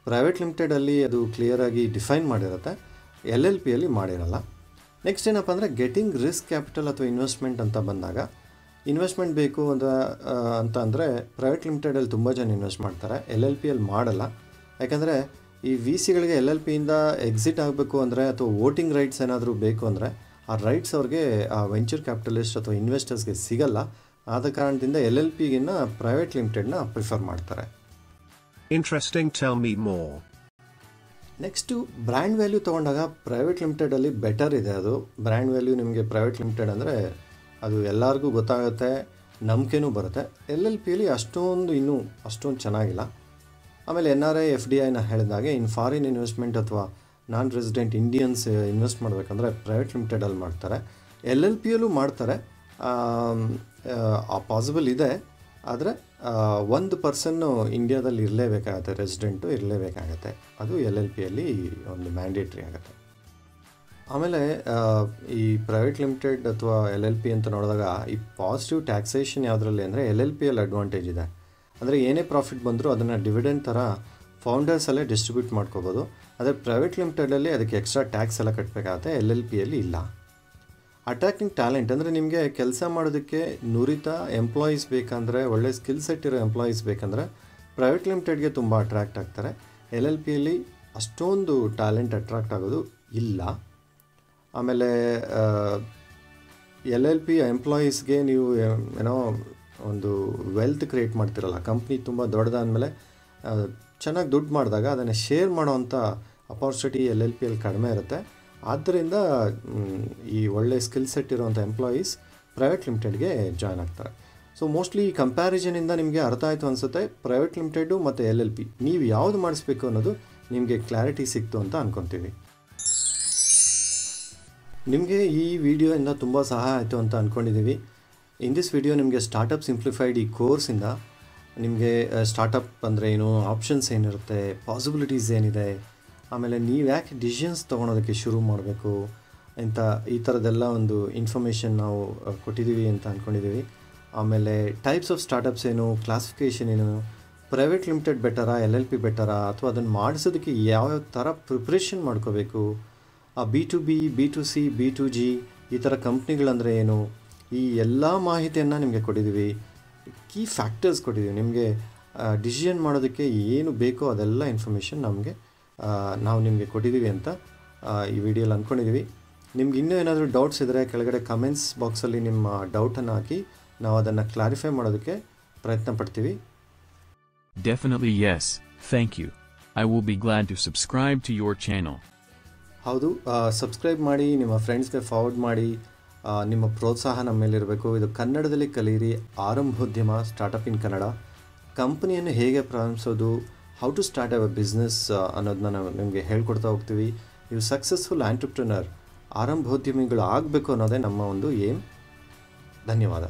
ಪ್ರೈವೇಟ್ ಲಿಮಿಟೆಡಲ್ಲಿ ಅದು ಕ್ಲಿಯರಾಗಿ ಡಿಫೈನ್ ಮಾಡಿರುತ್ತೆ, LLPಯಲ್ಲಿ ಮಾಡಿರಲ್ಲ. ನೆಕ್ಸ್ಟ್ ಏನಪ್ಪ ಅಂದರೆ ಗೆಟಿಂಗ್ ರಿಸ್ಕ್ ಕ್ಯಾಪಿಟಲ್ ಅಥವಾ ಇನ್ವೆಸ್ಟ್ಮೆಂಟ್ ಅಂತ ಬಂದಾಗ, ಇನ್ವೆಸ್ಟ್ಮೆಂಟ್ ಬೇಕು ಅಂತ ಅಂದರೆ ಪ್ರೈವೇಟ್ ಲಿಮಿಟೆಡಲ್ಲಿ ತುಂಬ ಜನ ಇನ್ವೆಸ್ಟ್ ಮಾಡ್ತಾರೆ, LLPಯಲ್ಲಿ ಮಾಡಲ್ಲ. ಯಾಕಂದರೆ ಈ VCಗಳಿಗೆ LLPಯಿಂದ ಎಕ್ಸಿಟ್ ಆಗಬೇಕು ಅಂದರೆ ಅಥವಾ ವೋಟಿಂಗ್ ರೈಟ್ಸ್ ಏನಾದರೂ ಬೇಕು ಅಂದರೆ ಆ ರೈಟ್ಸ್ ಅವ್ರಿಗೆ ಆ ವೆಂಚರ್ ಕ್ಯಾಪಿಟಲಿಸ್ಟ್ ಅಥವಾ ಇನ್ವೆಸ್ಟರ್ಸ್ಗೆ ಸಿಗಲ್ಲ. ಆದ ಕಾರಣದಿಂದ LLPಗಿನ್ನ ಪ್ರೈವೇಟ್ ಲಿಮಿಟೆಡ್ನ ಪ್ರಿಫರ್ ಮಾಡ್ತಾರೆ. Interesting, tell me more. Next brand value ತೊಗೊಂಡಾಗ ಪ್ರೈವೇಟ್ ಲಿಮಿಟೆಡಲ್ಲಿ ಬೆಟರ್ ಇದೆ. ಅದು ಬ್ರ್ಯಾಂಡ್ ವ್ಯಾಲ್ಯೂ ನಿಮಗೆ ಪ್ರೈವೇಟ್ ಲಿಮಿಟೆಡ್ ಅಂದರೆ ಅದು ಎಲ್ಲರಿಗೂ ಗೊತ್ತಾಗುತ್ತೆ, ನಂಬಿಕೆನೂ ಬರುತ್ತೆ. LLPಯಲ್ಲಿ ಇನ್ನೂ ಅಷ್ಟೊಂದು ಚೆನ್ನಾಗಿಲ್ಲ. ಆಮೇಲೆ NRI FDIನ ಹೇಳಿದಾಗೆ ಇನ್ ಫಾರಿನ್ ಇನ್ವೆಸ್ಟ್ಮೆಂಟ್ ಅಥವಾ ನಾನ್ ರೆಸಿಡೆಂಟ್ ಇಂಡಿಯನ್ಸ್ ಇನ್ವೆಸ್ಟ್ ಮಾಡಬೇಕಂದ್ರೆ ಪ್ರೈವೇಟ್ ಲಿಮಿಟೆಡಲ್ಲಿ ಮಾಡ್ತಾರೆ, LLPಯಲ್ಲೂ ಮಾಡ್ತಾರೆ. ಆ ಪಾಸಿಬಲ್ ಇದೆ, ಆದರೆ ಒಂದು ಪರ್ಸನ್ನು ಇಂಡಿಯಾದಲ್ಲಿ ಇರಲೇಬೇಕಾಗತ್ತೆ, ರೆಸಿಡೆಂಟು ಇರಲೇಬೇಕಾಗತ್ತೆ. ಅದು LLPಯಲ್ಲಿ ಒಂದು ಮ್ಯಾಂಡೇಟ್ರಿ ಆಗುತ್ತೆ. ಆಮೇಲೆ ಈ ಪ್ರೈವೇಟ್ ಲಿಮಿಟೆಡ್ ಅಥವಾ LLP ಅಂತ ನೋಡಿದಾಗ ಈ ಪಾಸಿಟಿವ್ ಟ್ಯಾಕ್ಸೇಷನ್ ಯಾವುದರಲ್ಲಿ ಅಂದರೆ LLPಯಲ್ಲಿ ಅಡ್ವಾಂಟೇಜ್ ಇದೆ. ಅಂದರೆ ಏನೇ ಪ್ರಾಫಿಟ್ ಬಂದರೂ ಅದನ್ನು ಡಿವಿಡೆಂಡ್ ಥರ ಫೌಂಡರ್ಸಲ್ಲೇ ಡಿಸ್ಟ್ರಿಬ್ಯೂಟ್ ಮಾಡ್ಕೋಬೋದು. ಆದರೆ ಪ್ರೈವೇಟ್ ಲಿಮಿಟೆಡಲ್ಲಿ ಅದಕ್ಕೆ ಎಕ್ಸ್ಟ್ರಾ ಟ್ಯಾಕ್ಸ್ ಎಲ್ಲ ಕಟ್ಟಬೇಕಾಗತ್ತೆ, LLPಯಲ್ಲಿ ಇಲ್ಲ. ಅಟ್ರಾಕ್ಟಿಂಗ್ ಟ್ಯಾಲೆಂಟ್ ಅಂದರೆ ನಿಮಗೆ ಕೆಲಸ ಮಾಡೋದಕ್ಕೆ ನುರಿತ ಎಂಪ್ಲಾಯೀಸ್ ಬೇಕಂದರೆ, ಒಳ್ಳೆ ಸ್ಕಿಲ್ ಸೆಟ್ ಇರೋ ಎಂಪ್ಲಾಯೀಸ್ ಬೇಕಂದರೆ ಪ್ರೈವೇಟ್ ಲಿಮಿಟೆಡ್ಗೆ ತುಂಬ ಅಟ್ರಾಕ್ಟ್ ಆಗ್ತಾರೆ. LLPಯಲ್ಲಿ ಅಷ್ಟೊಂದು ಟ್ಯಾಲೆಂಟ್ ಅಟ್ರಾಕ್ಟ್ ಆಗೋದು ಇಲ್ಲ. ಆಮೇಲೆ LLP ಎಂಪ್ಲಾಯೀಸ್ಗೆ ನೀವು ಏನೋ ಒಂದು ವೆಲ್ತ್ ಕ್ರಿಯೇಟ್ ಮಾಡ್ತಿರಲ್ಲ, ಕಂಪ್ನಿ ತುಂಬ ದೊಡ್ಡದಾದಮೇಲೆ ಚೆನ್ನಾಗಿ ದುಡ್ಡು ಮಾಡಿದಾಗ ಅದನ್ನು ಶೇರ್ ಮಾಡೋವಂಥ ಅಪಾರ್ಚುನಿಟಿ LLPಯಲ್ಲಿ ಕಡಿಮೆ ಇರುತ್ತೆ. ಆದ್ದರಿಂದ ಈ ಒಳ್ಳೆ ಸ್ಕಿಲ್ ಸೆಟ್ ಇರುವಂಥ ಎಂಪ್ಲಾಯೀಸ್ ಪ್ರೈವೇಟ್ ಲಿಮಿಟೆಡ್ಗೆ ಜಾಯ್ನ್ ಆಗ್ತಾರೆ. ಸೊ ಮೋಸ್ಟ್ಲಿ ಈ ಕಂಪ್ಯಾರಿಸನಿಂದ ನಿಮಗೆ ಅರ್ಥ ಆಯಿತು ಅನಿಸುತ್ತೆ. ಪ್ರೈವೇಟ್ ಲಿಮಿಟೆಡು ಮತ್ತು LLP ನೀವು ಯಾವುದು ಮಾಡಿಸ್ಬೇಕು ಅನ್ನೋದು ನಿಮಗೆ ಕ್ಲಾರಿಟಿ ಸಿಕ್ತು ಅಂತ ಅಂದ್ಕೊತೀವಿ. ನಿಮಗೆ ಈ ವಿಡಿಯೋಯಿಂದ ತುಂಬ ಸಹಾಯ ಆಯಿತು ಅಂತ ಅಂದ್ಕೊಂಡಿದ್ದೀವಿ. ಇನ್ ದಿಸ್ ವಿಡಿಯೋ ನಿಮಗೆ ಸ್ಟಾರ್ಟಪ್ ಸಿಂಪ್ಲಿಫೈಡ್ ಈ ಕೋರ್ಸಿಂದ ನಿಮಗೆ ಸ್ಟಾರ್ಟಪ್ ಅಂದರೆ ಏನು, ಆಪ್ಷನ್ಸ್ ಏನಿರುತ್ತೆ, ಪಾಸಿಬಿಲಿಟೀಸ್ ಏನಿದೆ, ಆಮೇಲೆ ನೀವು ಯಾಕೆ ಡಿಸಿಷನ್ಸ್ ತೊಗೊಳೋದಕ್ಕೆ ಶುರು ಮಾಡಬೇಕು ಈ ಥರದ್ದೆಲ್ಲ ಒಂದು ಇನ್ಫಾರ್ಮೇಷನ್ ನಾವು ಕೊಟ್ಟಿದ್ದೀವಿ ಅಂತ ಅಂದ್ಕೊಂಡಿದ್ದೀವಿ. ಆಮೇಲೆ ಟೈಪ್ಸ್ ಆಫ್ ಸ್ಟಾರ್ಟಪ್ಸ್ ಏನು, ಕ್ಲಾಸಿಫಿಕೇಷನ್ ಏನು, ಪ್ರೈವೇಟ್ ಲಿಮಿಟೆಡ್ ಬೆಟರಾ, LLP ಬೆಟರಾ, ಅಥವಾ ಅದನ್ನು ಮಾಡಿಸೋದಕ್ಕೆ ಯಾವ್ಯಾವ ಥರ ಪ್ರಿಪ್ರೇಷನ್ ಮಾಡ್ಕೋಬೇಕು, B2B, B2C, B2G ಈ ಥರ ಕಂಪ್ನಿಗಳಂದರೆ ಏನು, ಈ ಎಲ್ಲ ಮಾಹಿತಿಯನ್ನು ನಿಮಗೆ ಕೊಟ್ಟಿದ್ದೀವಿ. ಕೀ ಫ್ಯಾಕ್ಟರ್ಸ್ ಕೊಟ್ಟಿದ್ದೀವಿ. ನಿಮಗೆ ಡಿಸಿಷನ್ ಮಾಡೋದಕ್ಕೆ ಏನು ಬೇಕೋ ಅದೆಲ್ಲ ಇನ್ಫಾರ್ಮೇಷನ್ ನಾವು ನಿಮಗೆ ಕೊಟ್ಟಿದ್ದೀವಿ ಅಂತ ಈ ವಿಡಿಯೋಲಿ ಅಂದ್ಕೊಂಡಿದ್ದೀವಿ. ನಿಮ್ಗೆ ಇನ್ನೂ ಏನಾದರೂ ಡೌಟ್ಸ್ ಇದ್ದರೆ ಕೆಳಗಡೆ ಕಮೆಂಟ್ಸ್ ಬಾಕ್ಸಲ್ಲಿ ನಿಮ್ಮ ಡೌಟನ್ನು ಹಾಕಿ ನಾವು ಅದನ್ನು ಕ್ಲಾರಿಫೈ ಮಾಡೋದಕ್ಕೆ ಪ್ರಯತ್ನ ಪಡ್ತೀವಿ. Definitely yes, thank you. I will be glad to subscribe to your channel. ಹೌದು, ಸಬ್ಸ್ಕ್ರೈಬ್ ಮಾಡಿ, ನಿಮ್ಮ ಫ್ರೆಂಡ್ಸ್ಗೆ ಫಾರ್ವರ್ಡ್ ಮಾಡಿ. ನಿಮ್ಮ ಪ್ರೋತ್ಸಾಹ ನಮ್ಮ ಮೇಲಿರಬೇಕು. ಇದು ಕನ್ನಡದಲ್ಲಿ ಕಲಿಯಿರಿ, ಆರಂಭೋದ್ಯಮ, ಸ್ಟಾರ್ಟಪ್ ಇನ್ ಕನ್ನಡ. ಕಂಪನಿಯನ್ನು ಹೇಗೆ ಪ್ರಾರಂಭಿಸೋದು, how to start a business ಅನ್ನೋದನ್ನ ನಾವು ನಿಮಗೆ ಹೇಳ್ಕೊಡ್ತಾ ಹೋಗ್ತೀವಿ. ನೀವು ಸಕ್ಸಸ್ಫುಲ್ ಆಂಟ್ರಪ್ರಿನರ್, ಆರಂಭೋದ್ಯಮಿಗಳು ಆಗಬೇಕು ಅನ್ನೋದೇ ನಮ್ಮ ಒಂದು ಏಮ್. ಧನ್ಯವಾದ.